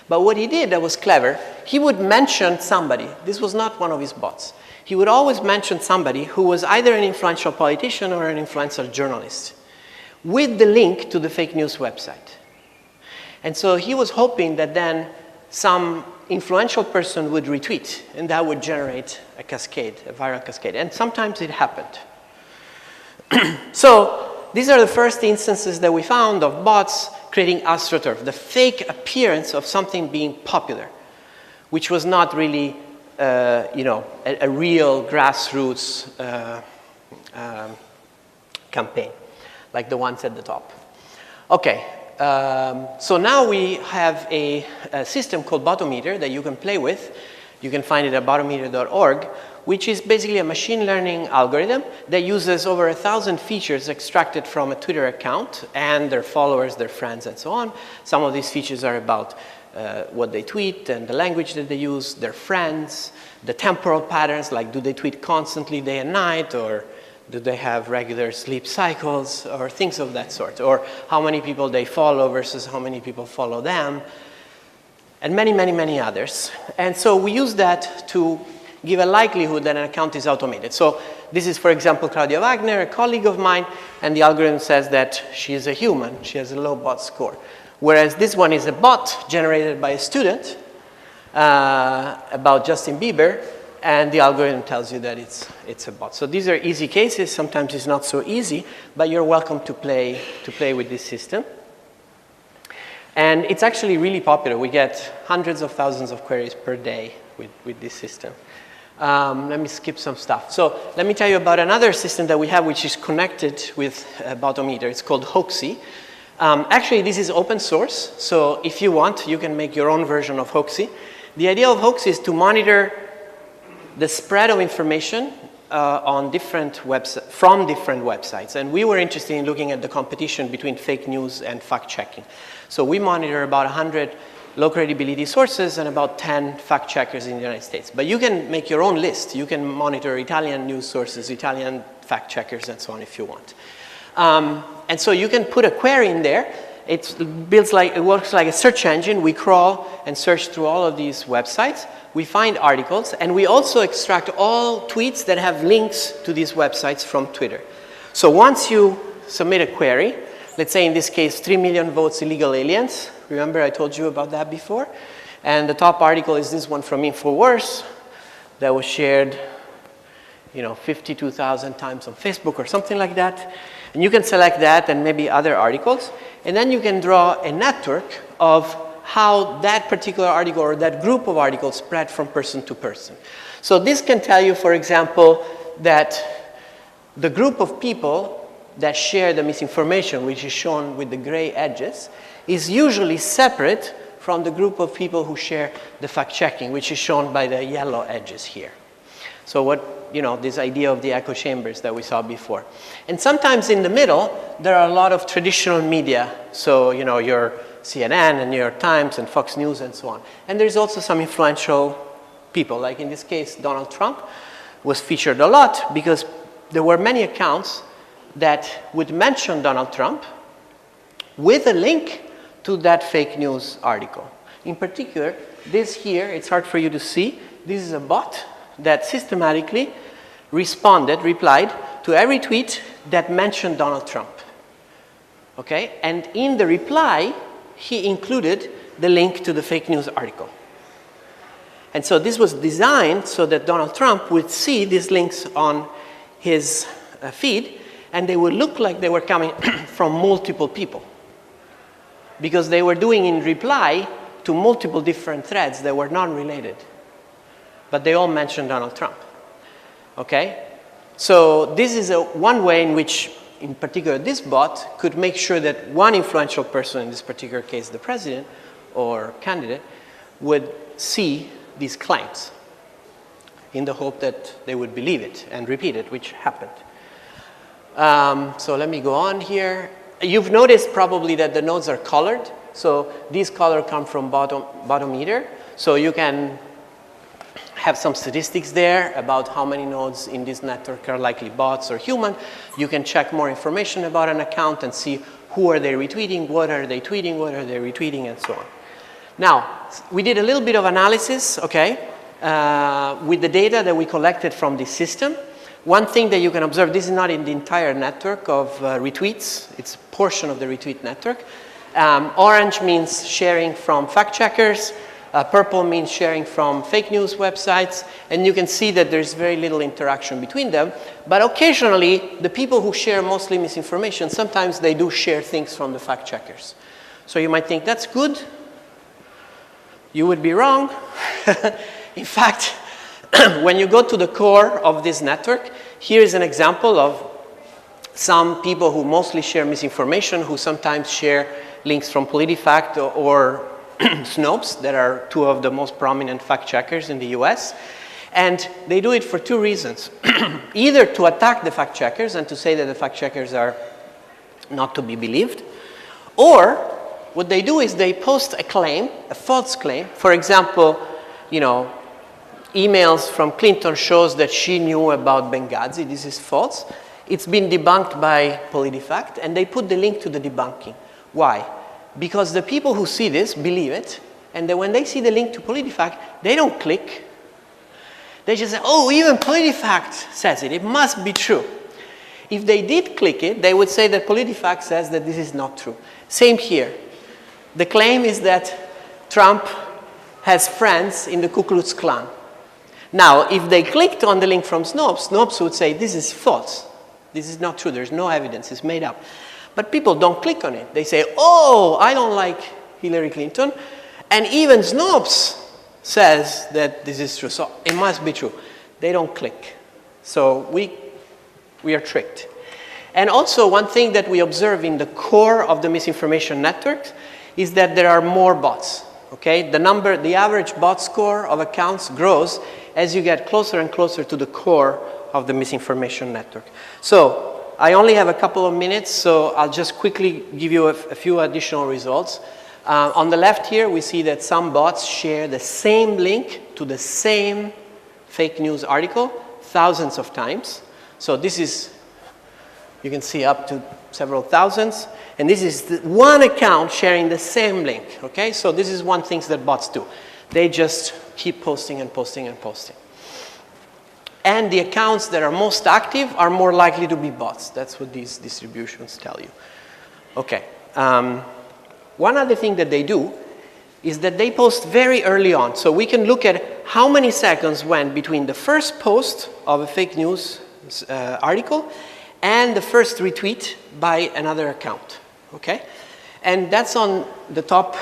But what he did that was clever, he would mention somebody. This was not one of his bots. He would always mention somebody who was either an influential politician or an influential journalist with the link to the fake news website. And so he was hoping that then some influential person would retweet, and that would generate a cascade, a viral cascade. And sometimes it happened. So these are the first instances that we found of bots creating AstroTurf, the fake appearance of something being popular, which was not really a real grassroots campaign, like the ones at the top. Okay, so now we have a system called Botometer that you can play with. You can find it at botometer.org, which is basically a machine learning algorithm that uses over 1,000 features extracted from a Twitter account and their followers, their friends, and so on. Some of these features are about what they tweet and the language that they use, their friends, the temporal patterns, like do they tweet constantly day and night, or do they have regular sleep cycles, or things of that sort, or how many people they follow versus how many people follow them, and many, many, many others. And so we use that to give a likelihood that an account is automated. So this is, for example, Claudia Wagner, a colleague of mine, and the algorithm says that she is a human. She has a low bot score. Whereas this one is a bot generated by a student about Justin Bieber, and the algorithm tells you that it's a bot. So these are easy cases. Sometimes it's not so easy, but you're welcome to play with this system. And it's actually really popular. We get hundreds of thousands of queries per day with this system. Let me skip some stuff. So let me tell you about another system that we have which is connected with Botometer. It's called Hoaxy. Actually, this is open source. So if you want, you can make your own version of Hoaxy. The idea of Hoaxy is to monitor the spread of information from different websites. And we were interested in looking at the competition between fake news and fact-checking. So we monitor about 100 low credibility sources and about 10 fact checkers in the United States. But you can make your own list. You can monitor Italian news sources, Italian fact checkers, and so on if you want. And so you can put a query in there. It works like a search engine. We crawl and search through all of these websites. We find articles, and we also extract all tweets that have links to these websites from Twitter. So once you submit a query, let's say in this case, 3 million votes illegal aliens. Remember I told you about that before? And the top article is this one from InfoWars that was shared 52,000 times on Facebook or something like that. And you can select that and maybe other articles. And then you can draw a network of how that particular article or that group of articles spread from person to person. So this can tell you, for example, that the group of people that share the misinformation, which is shown with the gray edges, is usually separate from the group of people who share the fact-checking, which is shown by the yellow edges here. So this idea of the echo chambers that we saw before. And sometimes in the middle, there are a lot of traditional media. So, your CNN and New York Times and Fox News and so on. And there's also some influential people, like in this case, Donald Trump was featured a lot because there were many accounts that would mention Donald Trump with a link to that fake news article. In particular, this here, it's hard for you to see. This is a bot that systematically replied to every tweet that mentioned Donald Trump. Okay? And in the reply, he included the link to the fake news article. And so this was designed so that Donald Trump would see these links on his feed, and they would look like they were coming from multiple people, because they were doing in reply to multiple different threads that were not related, but they all mentioned Donald Trump. Okay? So this is one way in which, in particular, this bot could make sure that one influential person, in this particular case the president or candidate, would see these claims in the hope that they would believe it and repeat it, which happened. So let me go on here. You've noticed probably that the nodes are colored. So these colors come from bottometer. So you can have some statistics there about how many nodes in this network are likely bots or human. You can check more information about an account and see who are they retweeting, what are they tweeting, what are they retweeting, and so on. Now, we did a little bit of analysis, okay, with the data that we collected from this system. One thing that you can observe, this is not in the entire network of retweets, it's a portion of the retweet network. Orange means sharing from fact checkers, purple means sharing from fake news websites, and you can see that there's very little interaction between them. But occasionally, the people who share mostly misinformation, sometimes they do share things from the fact checkers. So you might think that's good. You would be wrong. In fact, when you go to the core of this network, here is an example of some people who mostly share misinformation, who sometimes share links from PolitiFact or Snopes, that are two of the most prominent fact checkers in the US. And they do it for two reasons. Either to attack the fact checkers and to say that the fact checkers are not to be believed, or what they do is they post a claim, a false claim. For example, you know, emails from Clinton shows that she knew about Benghazi. This is false. It's been debunked by PolitiFact, and they put the link to the debunking. Why? Because the people who see this believe it, and then when they see the link to PolitiFact, they don't click. They just say, oh, even PolitiFact says it. It must be true. If they did click it, they would say that PolitiFact says that this is not true. Same here. The claim is that Trump has friends in the Ku Klux Klan. Now, if they clicked on the link from Snopes, Snopes would say, this is false. This is not true. There's no evidence. It's made up. But people don't click on it. They say, oh, I don't like Hillary Clinton. And even Snopes says that this is true. So it must be true. They don't click. So we are tricked. And also, one thing that we observe in the core of the misinformation network is that there are more bots. Okay? The average bot score of accounts grows as you get closer and closer to the core of the misinformation network. So I only have a couple of minutes, so I'll just quickly give you a few additional results. On the left here, we see that some bots share the same link to the same fake news article thousands of times. So this is, you can see up to several thousands. And this is one account sharing the same link, okay? So this is one thing that bots do. They just keep posting and posting and posting. And the accounts that are most active are more likely to be bots. That's what these distributions tell you. Okay. One other thing that they do is that they post very early on. So we can look at how many seconds went between the first post of a fake news article and the first retweet by another account. Okay? And that's on the top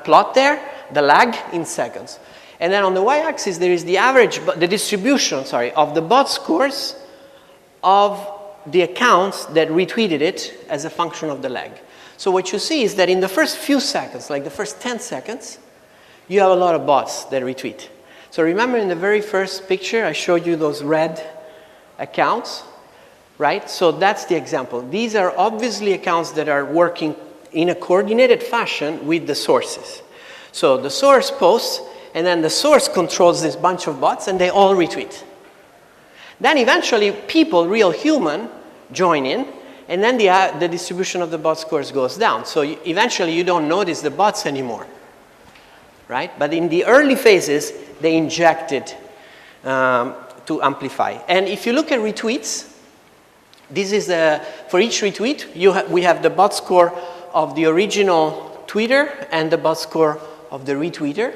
plot there, the lag in seconds. And then on the y-axis, there is the average, the distribution, of the bot scores of the accounts that retweeted it as a function of the lag. So what you see is that in the first few seconds, like the first 10 seconds, you have a lot of bots that retweet. So remember in the very first picture, I showed you those red accounts, right? So that's the example. These are obviously accounts that are working in a coordinated fashion with the sources. So the source posts, and then the source controls this bunch of bots, and they all retweet. Then eventually, people, real human, join in, and then the distribution of the bot scores goes down. So eventually, you don't notice the bots anymore, right? But in the early phases, they injected to amplify. And if you look at retweets, this is for each retweet, we have the bot score of the original tweeter and the bot score of the retweeter.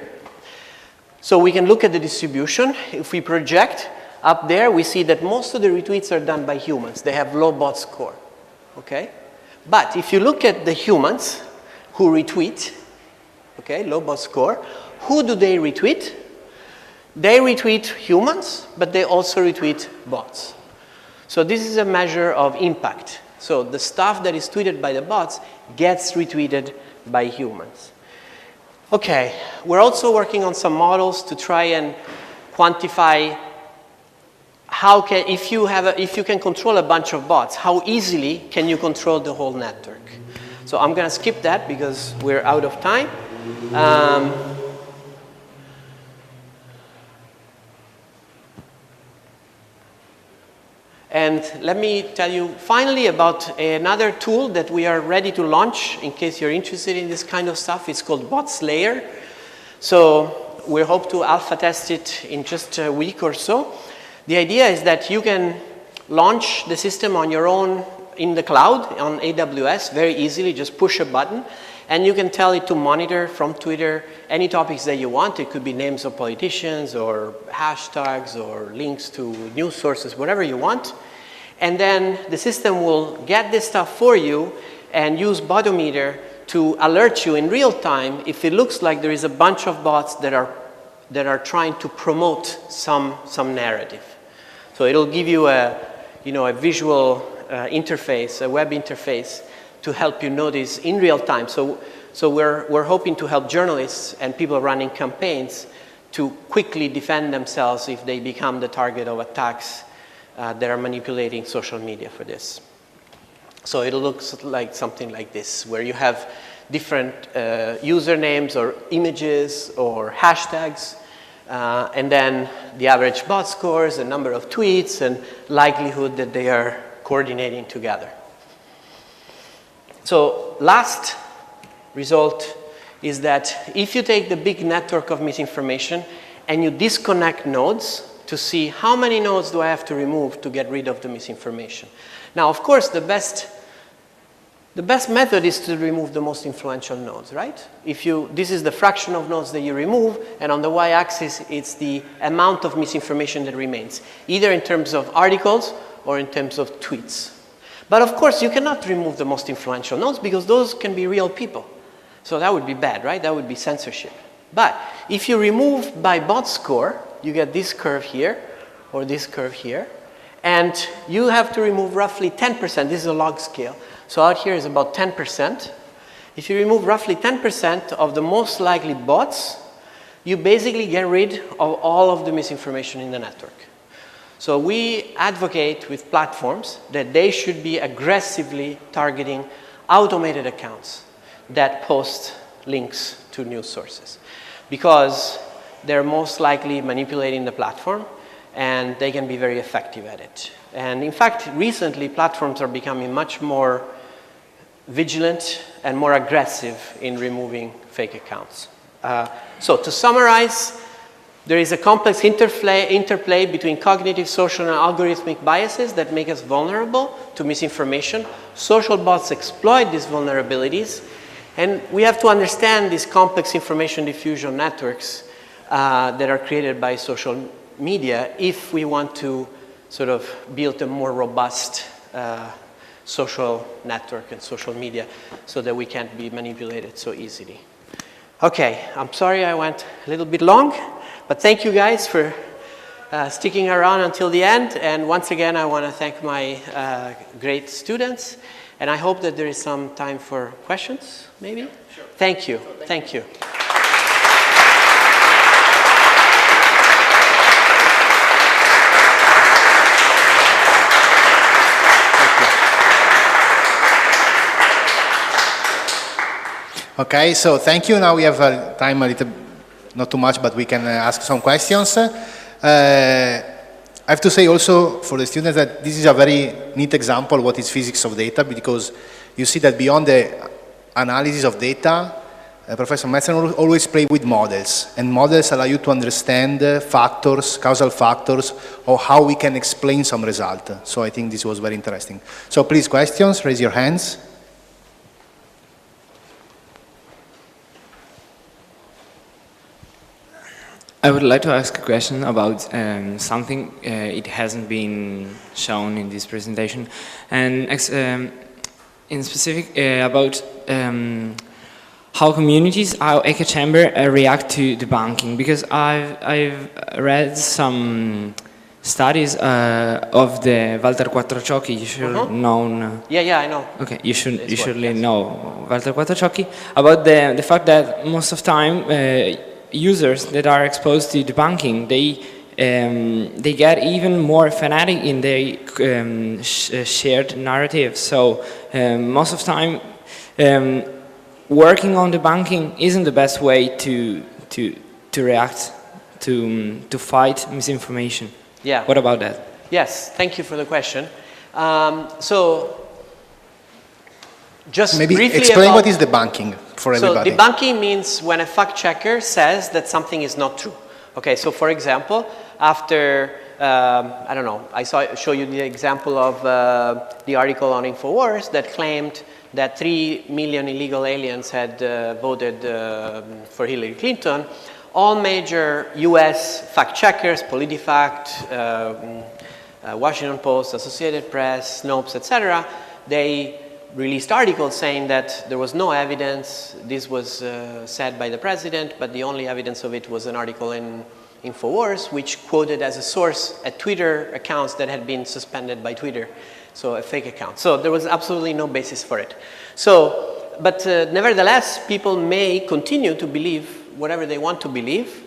So we can look at the distribution. If we project up there, we see that most of the retweets are done by humans. They have low bot score, okay? But if you look at the humans who retweet, okay, low bot score, who do they retweet? They retweet humans, but they also retweet bots. So this is a measure of impact. So the stuff that is tweeted by the bots gets retweeted by humans. Okay, we're also working on some models to try and quantify how can, if you can control a bunch of bots, how easily can you control the whole network? So I'm going to skip that because we're out of time. And let me tell you finally about another tool that we are ready to launch in case you're interested in this kind of stuff. It's called Bot Slayer. So we hope to alpha test it in just a week or so. The idea is that you can launch the system on your own in the cloud on AWS very easily, just push a button, and you can tell it to monitor from Twitter any topics that you want. It could be names of politicians or hashtags or links to news sources, whatever you want. And then the system will get this stuff for you and use Botometer to alert you in real time if it looks like there is a bunch of bots that are trying to promote some narrative. So it'll give you a visual interface, a web interface, to help you notice in real time. So we're hoping to help journalists and people running campaigns to quickly defend themselves if they become the target of attacks that are manipulating social media for this. So it looks like something like this, where you have different usernames or images or hashtags, and then the average bot scores, the number of tweets, and likelihood that they are coordinating together. So last result is that if you take the big network of misinformation and you disconnect nodes to see how many nodes do I have to remove to get rid of the misinformation. Now, of course, the best method is to remove the most influential nodes, right? This is the fraction of nodes that you remove, and on the y-axis, it's the amount of misinformation that remains, either in terms of articles or in terms of tweets. But of course, you cannot remove the most influential nodes because those can be real people. So that would be bad, right? That would be censorship. But if you remove by bot score, you get this curve here or this curve here. And you have to remove roughly 10%. This is a log scale. So out here is about 10%. If you remove roughly 10% of the most likely bots, you basically get rid of all of the misinformation in the network. So we advocate with platforms that they should be aggressively targeting automated accounts that post links to news sources, because they're most likely manipulating the platform and they can be very effective at it. And in fact, recently platforms are becoming much more vigilant and more aggressive in removing fake accounts. So to summarize, there is a complex interplay between cognitive, social, and algorithmic biases that make us vulnerable to misinformation. Social bots exploit these vulnerabilities, and we have to understand these complex information diffusion networks that are created by social media if we want to sort of build a more robust social network and social media so that we can't be manipulated so easily. Okay, I'm sorry I went a little bit long, but thank you guys for sticking around until the end. And once again, I want to thank my great students. And I hope that there is some time for questions, maybe? Sure. Thank you. Thank you. Okay, so thank you. Now we have time a little, not too much, but we can ask some questions. I have to say also for the students that this is a very neat example of what is physics of data, because you see that beyond the analysis of data, Professor Menczer always play with models, and models allow you to understand factors, causal factors, or how we can explain some result. So I think this was very interesting. So please, questions, raise your hands. I would like to ask a question about something it hasn't been shown in this presentation, and in specific about how communities, how echo chamber react to debunking. Because I've read some studies of the Walter Quattrociocchi. You should know. Yeah, I know. Okay, you surely know Walter Quattrociocchi, about the fact that most of time users that are exposed to debunking, they get even more fanatic in their shared narrative. So most of the time, working on debunking isn't the best way to react to fight misinformation. Yeah. What about that? Yes, thank you for the question. So just Maybe briefly explain what is debunking for everybody. So debunking means when a fact checker says that something is not true. Okay, so for example, after, I don't know, show you the example of the article on InfoWars that claimed that 3 million illegal aliens had voted for Hillary Clinton. All major US fact checkers, PolitiFact, Washington Post, Associated Press, Snopes, etc., they released articles saying that there was no evidence. This was said by the president, but the only evidence of it was an article in InfoWars, which quoted as a source at Twitter accounts that had been suspended by Twitter, so a fake account. So there was absolutely no basis for it. So, but nevertheless, people may continue to believe whatever they want to believe,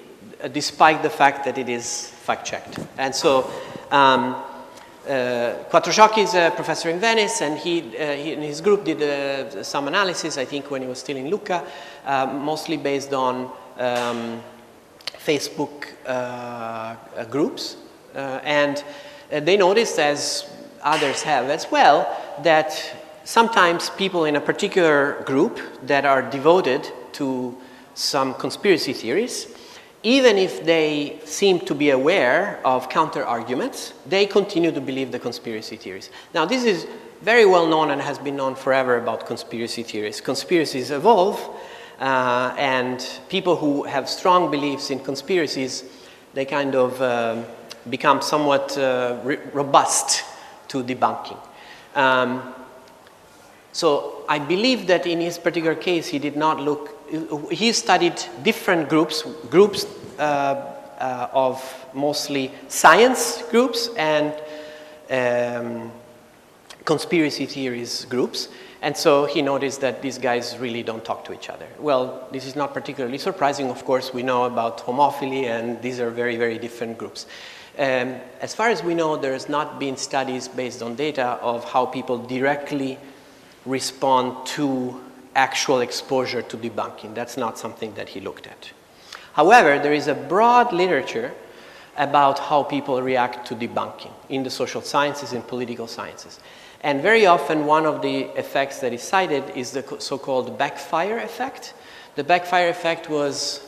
despite the fact that it is fact-checked. And so Quattrociocchi is a professor in Venice, and he and his group did some analysis, I think when he was still in Lucca, mostly based on Facebook groups. And they noticed, as others have as well, that sometimes people in a particular group that are devoted to some conspiracy theories, even if they seem to be aware of counter-arguments, they continue to believe the conspiracy theories. Now, this is very well known and has been known forever about conspiracy theories. Conspiracies evolve, and people who have strong beliefs in conspiracies, they kind of become somewhat robust to debunking. So I believe that in his particular case, he did not look. He studied different groups of mostly science groups and conspiracy theories groups. And so he noticed that these guys really don't talk to each other. Well, this is not particularly surprising. Of course, we know about homophily, and these are very, very different groups. As far as we know, there has not been studies based on data of how people directly respond to actual exposure to debunking. That's not something that he looked at. However, there is a broad literature about how people react to debunking in the social sciences and political sciences. And very often one of the effects that is cited is the so-called backfire effect. The backfire effect was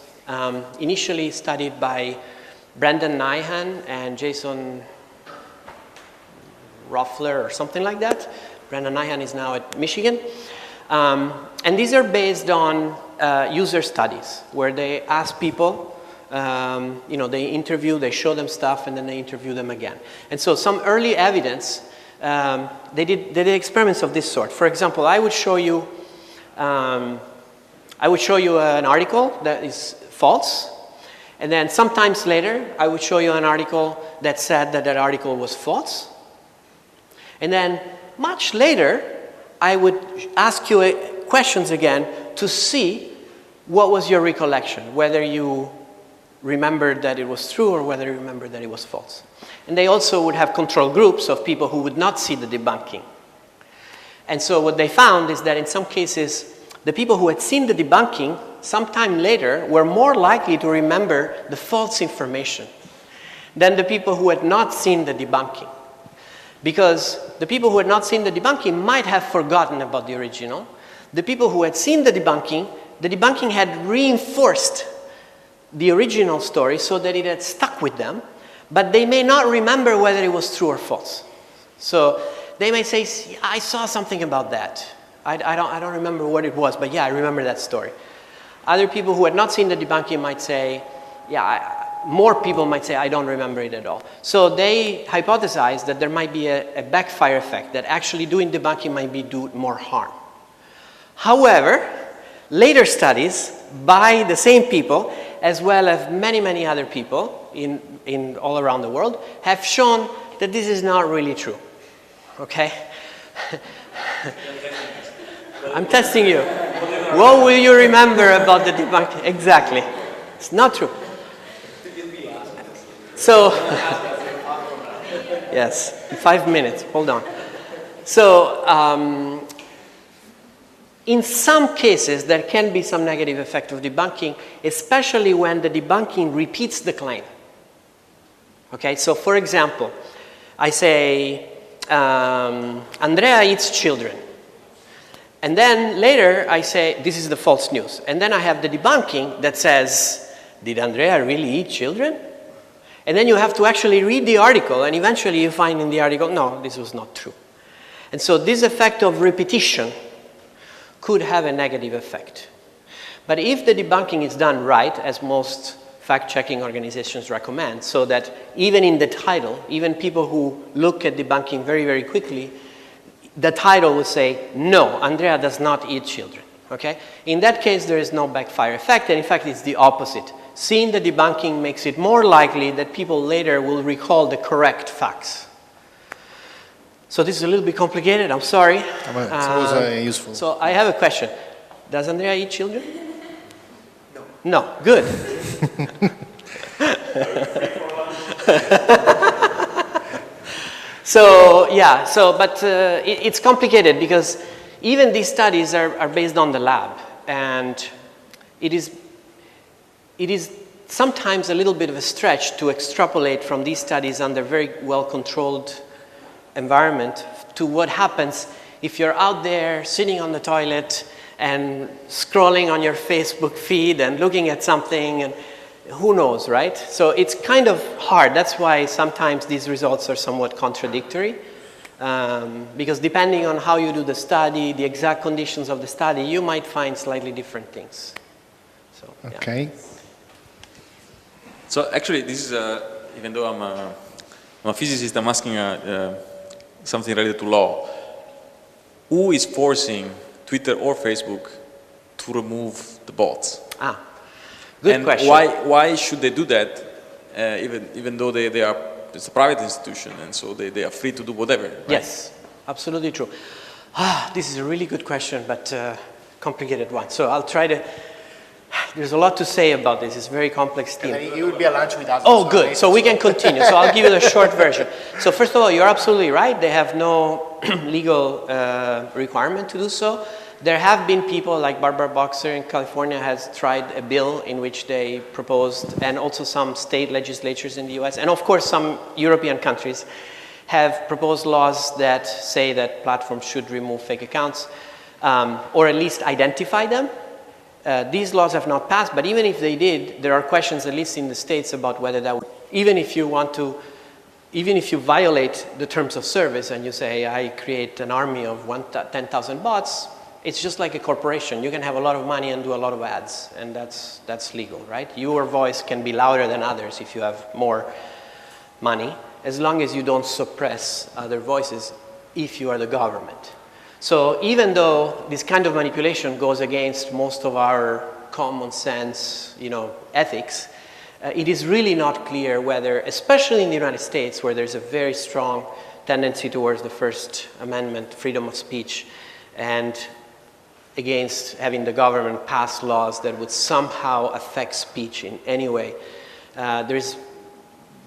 initially studied by Brendan Nyhan and Jason Ruffler or something like that. Brendan Nyhan is now at Michigan. And these are based on user studies where they ask people, they interview, they show them stuff, and then they interview them again. And so some early evidence, they did experiments of this sort. For example, I would show you an article that is false, and then sometimes later, I would show you an article that said that that article was false. And then much later, I would ask you questions again to see what was your recollection, whether you remembered that it was true or whether you remembered that it was false. And they also would have control groups of people who would not see the debunking. And so what they found is that in some cases, the people who had seen the debunking sometime later were more likely to remember the false information than the people who had not seen the debunking. Because the people who had not seen the debunking might have forgotten about the original. The people who had seen the debunking had reinforced the original story so that it had stuck with them, but they may not remember whether it was true or false. So they may say, I saw something about that. I don't remember what it was, but yeah, I remember that story. Other people who had not seen the debunking might say, yeah, more people might say, I don't remember it at all. So they hypothesized that there might be a backfire effect, that actually doing debunking might do more harm. However, later studies by the same people, as well as many, many other people in all around the world, have shown that this is not really true. Okay? I'm testing you. What will you remember about the debunking? Exactly. It's not true. So, yes, 5 minutes, hold on. So, in some cases, there can be some negative effect of debunking, especially when the debunking repeats the claim. Okay, so for example, I say, Andrea eats children. And then later I say, this is the false news. And then I have the debunking that says, did Andrea really eat children? And then you have to actually read the article, and eventually you find in the article, no, this was not true. And so this effect of repetition could have a negative effect. But if the debunking is done right, as most fact-checking organizations recommend, so that even in the title, even people who look at debunking very, very quickly, the title will say, no, Andrea does not eat children. Okay? In that case, there is no backfire effect, and in fact, it's the opposite. Seeing the debunking makes it more likely that people later will recall the correct facts. So this is a little bit complicated, I'm sorry. It's always useful. So I have a question. Does Andrea eat children? No. No, good. So, yeah, but it's complicated because even these studies are based on the lab, and it is sometimes a little bit of a stretch to extrapolate from these studies under very well-controlled environment to what happens if you're out there sitting on the toilet and scrolling on your Facebook feed and looking at something, and who knows, right? So it's kind of hard. That's why sometimes these results are somewhat contradictory, because depending on how you do the study, the exact conditions of the study, you might find slightly different things. So, yeah. Okay. So actually, this is, even though I'm a physicist, I'm asking something related to law. Who is forcing Twitter or Facebook to remove the bots? Good question. Why should they do that, even though they are, it's a private institution, and so they are free to do whatever, right? Yes, absolutely true. This is a really good question, but complicated one. So I'll try to, there's a lot to say about this. It's a very complex theme. And you will be at lunch with us. Oh, good. So we can continue. So I'll give you the short version. So first of all, you're absolutely right. They have no legal requirement to do so. There have been people like Barbara Boxer in California has tried a bill in which they proposed, and also some state legislatures in the US, and of course some European countries have proposed laws that say that platforms should remove fake accounts, or at least identify them. These laws have not passed, but even if they did, there are questions, at least in the States, about whether that would, even if you violate the terms of service and you say, I create an army of 10,000 bots, it's just like a corporation. You can have a lot of money and do a lot of ads, and that's legal, right? Your voice can be louder than others if you have more money, as long as you don't suppress other voices if you are the government. So even though this kind of manipulation goes against most of our common sense, ethics, it is really not clear whether, especially in the United States, where there's a very strong tendency towards the First Amendment, freedom of speech, and against having the government pass laws that would somehow affect speech in any way. There's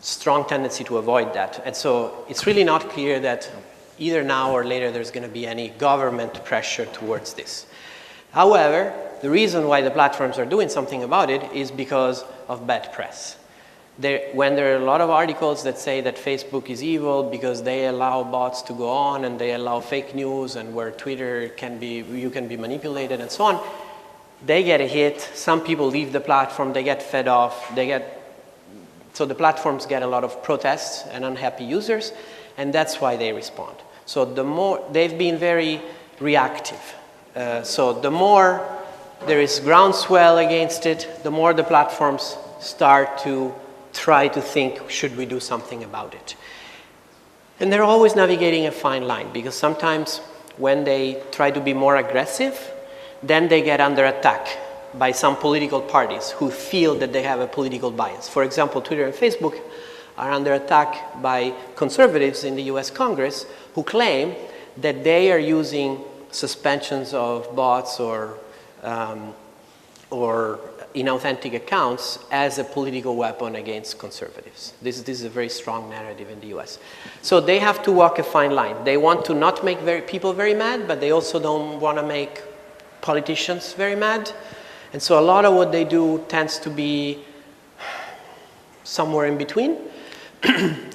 strong tendency to avoid that. And so it's really not clear that either now or later there's going to be any government pressure towards this. However, the reason why the platforms are doing something about it is because of bad press. When there are a lot of articles that say that Facebook is evil because they allow bots to go on and they allow fake news, and where Twitter you can be manipulated and so on, they get a hit. Some people leave the platform, they get fed off, so the platforms get a lot of protests and unhappy users, and that's why they respond. So they've been very reactive. So the more there is groundswell against it, the more the platforms start to try to think, should we do something about it? And they're always navigating a fine line, because sometimes when they try to be more aggressive, then they get under attack by some political parties who feel that they have a political bias. For example, Twitter and Facebook are under attack by conservatives in the US Congress who claim that they are using suspensions of bots or inauthentic accounts as a political weapon against conservatives. This is a very strong narrative in the US. So they have to walk a fine line. They want to not make people very mad, but they also don't want to make politicians very mad. And so a lot of what they do tends to be somewhere in between.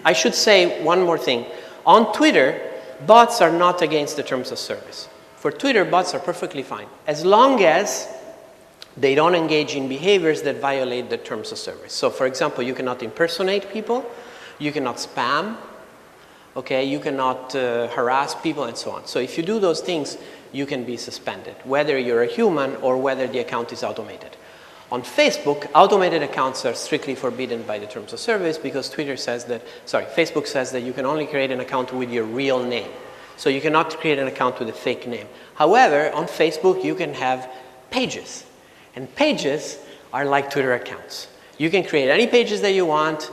I should say one more thing. On Twitter, bots are not against the terms of service. For Twitter, bots are perfectly fine, as long as they don't engage in behaviors that violate the terms of service. So for example, you cannot impersonate people, you cannot spam, okay, you cannot harass people and so on. So if you do those things, you can be suspended, whether you're a human or whether the account is automated. On Facebook, automated accounts are strictly forbidden by the terms of service because Facebook says that you can only create an account with your real name. So you cannot create an account with a fake name. However, on Facebook, you can have pages. And pages are like Twitter accounts. You can create any pages that you want,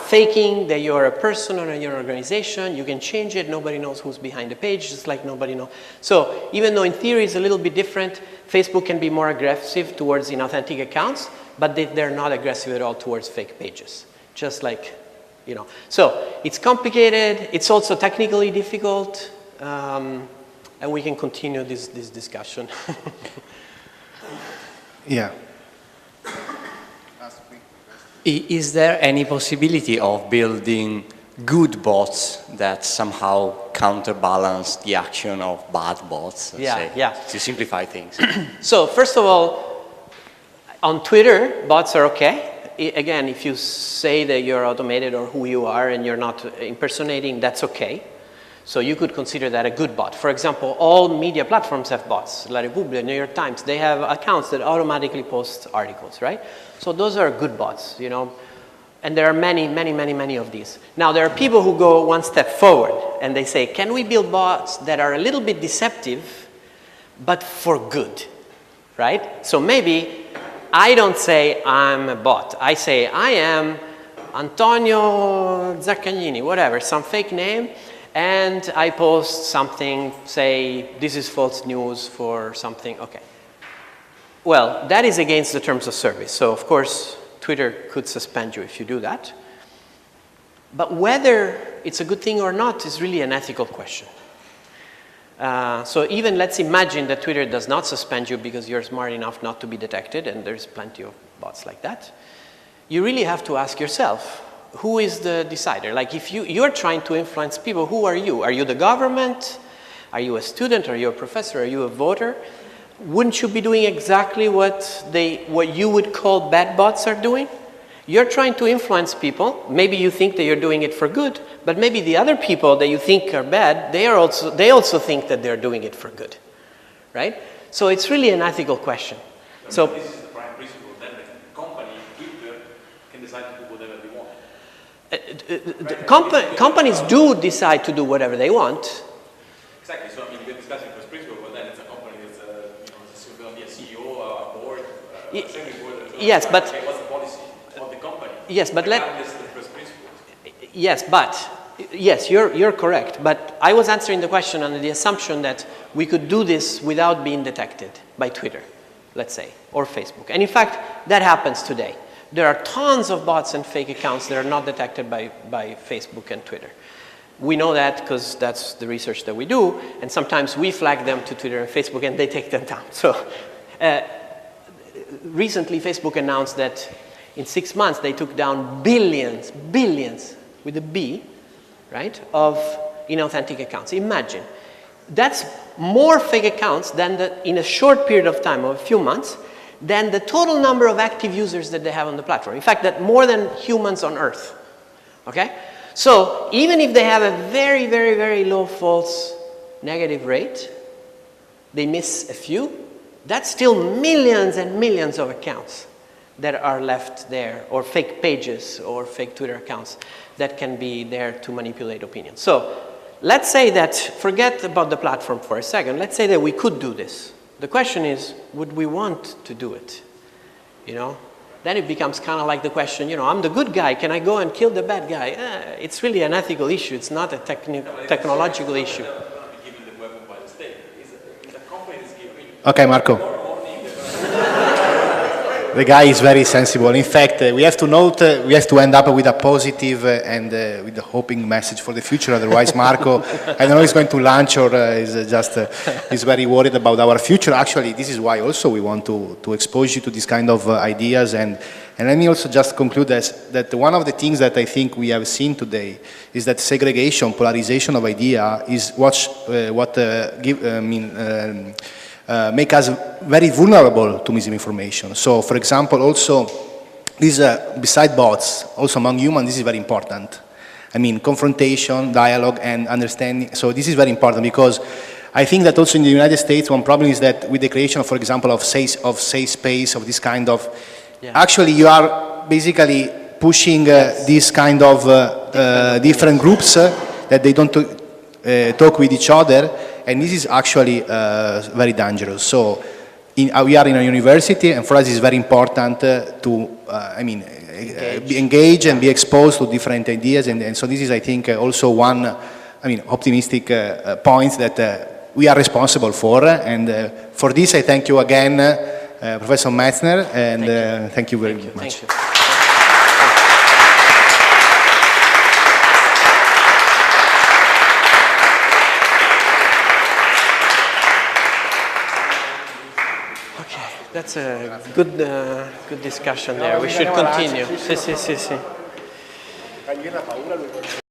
faking that you're a person or you're an organization. You can change it. Nobody knows who's behind the page, just like nobody knows. So even though in theory it's a little bit different, Facebook can be more aggressive towards inauthentic accounts, but they're not aggressive at all towards fake pages. Just like, you know. So it's complicated. It's also technically difficult. And we can continue this discussion. Yeah. Is there any possibility of building good bots that somehow counterbalance the action of bad bots? To simplify things. So first of all, on Twitter, bots are okay. Again, if you say that you're automated or who you are and you're not impersonating, that's okay. So you could consider that a good bot. For example, all media platforms have bots. La Repubblica, New York Times, they have accounts that automatically post articles, right? So those are good bots, you know. And there are many of these. Now, there are people who go one step forward and they say, can we build bots that are a little bit deceptive, but for good, right? So maybe I don't say I'm a bot. I say I am Antonio Zaccagnini, whatever, some fake name, and I post something, say, this is false news for something, okay. Well, that is against the terms of service. So, of course, Twitter could suspend you if you do that. But whether it's a good thing or not is really an ethical question. So even let's imagine that Twitter does not suspend you because you're smart enough not to be detected, and there's plenty of bots like that. You really have to ask yourself, who is the decider? Like if you're trying to influence people, who are you? Are you the government? Are you a student? Are you a professor? Are you a voter? Wouldn't you be doing exactly what you would call bad bots are doing? You're trying to influence people. Maybe you think that you're doing it for good, but maybe the other people that you think are bad, they also think that they're doing it for good, right? So it's really an ethical question. So this is the prime principle. Then the company, Twitter, can decide to do whatever they want. Companies do decide to do whatever they want. Exactly. So I mean, we're discussing first principle, but then it's a company that's it's going to be a CEO, a board, a board. Yes, but okay, what's the policy of the company? Yes, but yes, you're correct. But I was answering the question under the assumption that we could do this without being detected by Twitter, let's say, or Facebook. And in fact, that happens today. There are tons of bots and fake accounts that are not detected by Facebook and Twitter. We know that because that's the research that we do, and sometimes we flag them to Twitter and Facebook and they take them down. So recently Facebook announced that in 6 months they took down billions with a B, right, of inauthentic accounts. Imagine. That's more fake accounts than in a short period of time, of a few months, than the total number of active users that they have on the platform. In fact, that more than humans on Earth, okay? So even if they have a very low false negative rate, they miss a few, that's still millions and millions of accounts that are left there, or fake pages or fake Twitter accounts that can be there to manipulate opinion. So let's say that, forget about the platform for a second, let's say that we could do this. The question is, would we want to do it? You know? Then it becomes kind of like the question, you know, I'm the good guy, can I go and kill the bad guy? It's really an ethical issue, it's not a technological issue. Okay, Marco. The guy is very sensible. In fact, we have to note, we have to end up with a positive and with a hoping message for the future. Otherwise, Marco, I don't know, he's going to lunch or is just, he's very worried about our future. Actually, this is why also we want to expose you to this kind of ideas. And let me also just conclude that one of the things that I think we have seen today is that segregation, polarization of idea is make us very vulnerable to misinformation. So, for example, also, this, beside bots, also among humans, this is very important. I mean, confrontation, dialogue, and understanding. So this is very important because I think that also in the United States, one problem is that with the creation, for example, of safe space, of this kind of, actually you are basically pushing this kind of different groups that they don't talk with each other. And this is actually very dangerous. So we are in a university, and for us it's very important to, be engaged and be exposed to different ideas. And so this is, I think, also one, optimistic point that we are responsible for. And for this, I thank you again, Professor Menczer, and thank you very much. Thank you. That's a good discussion there. We should continue. Sì.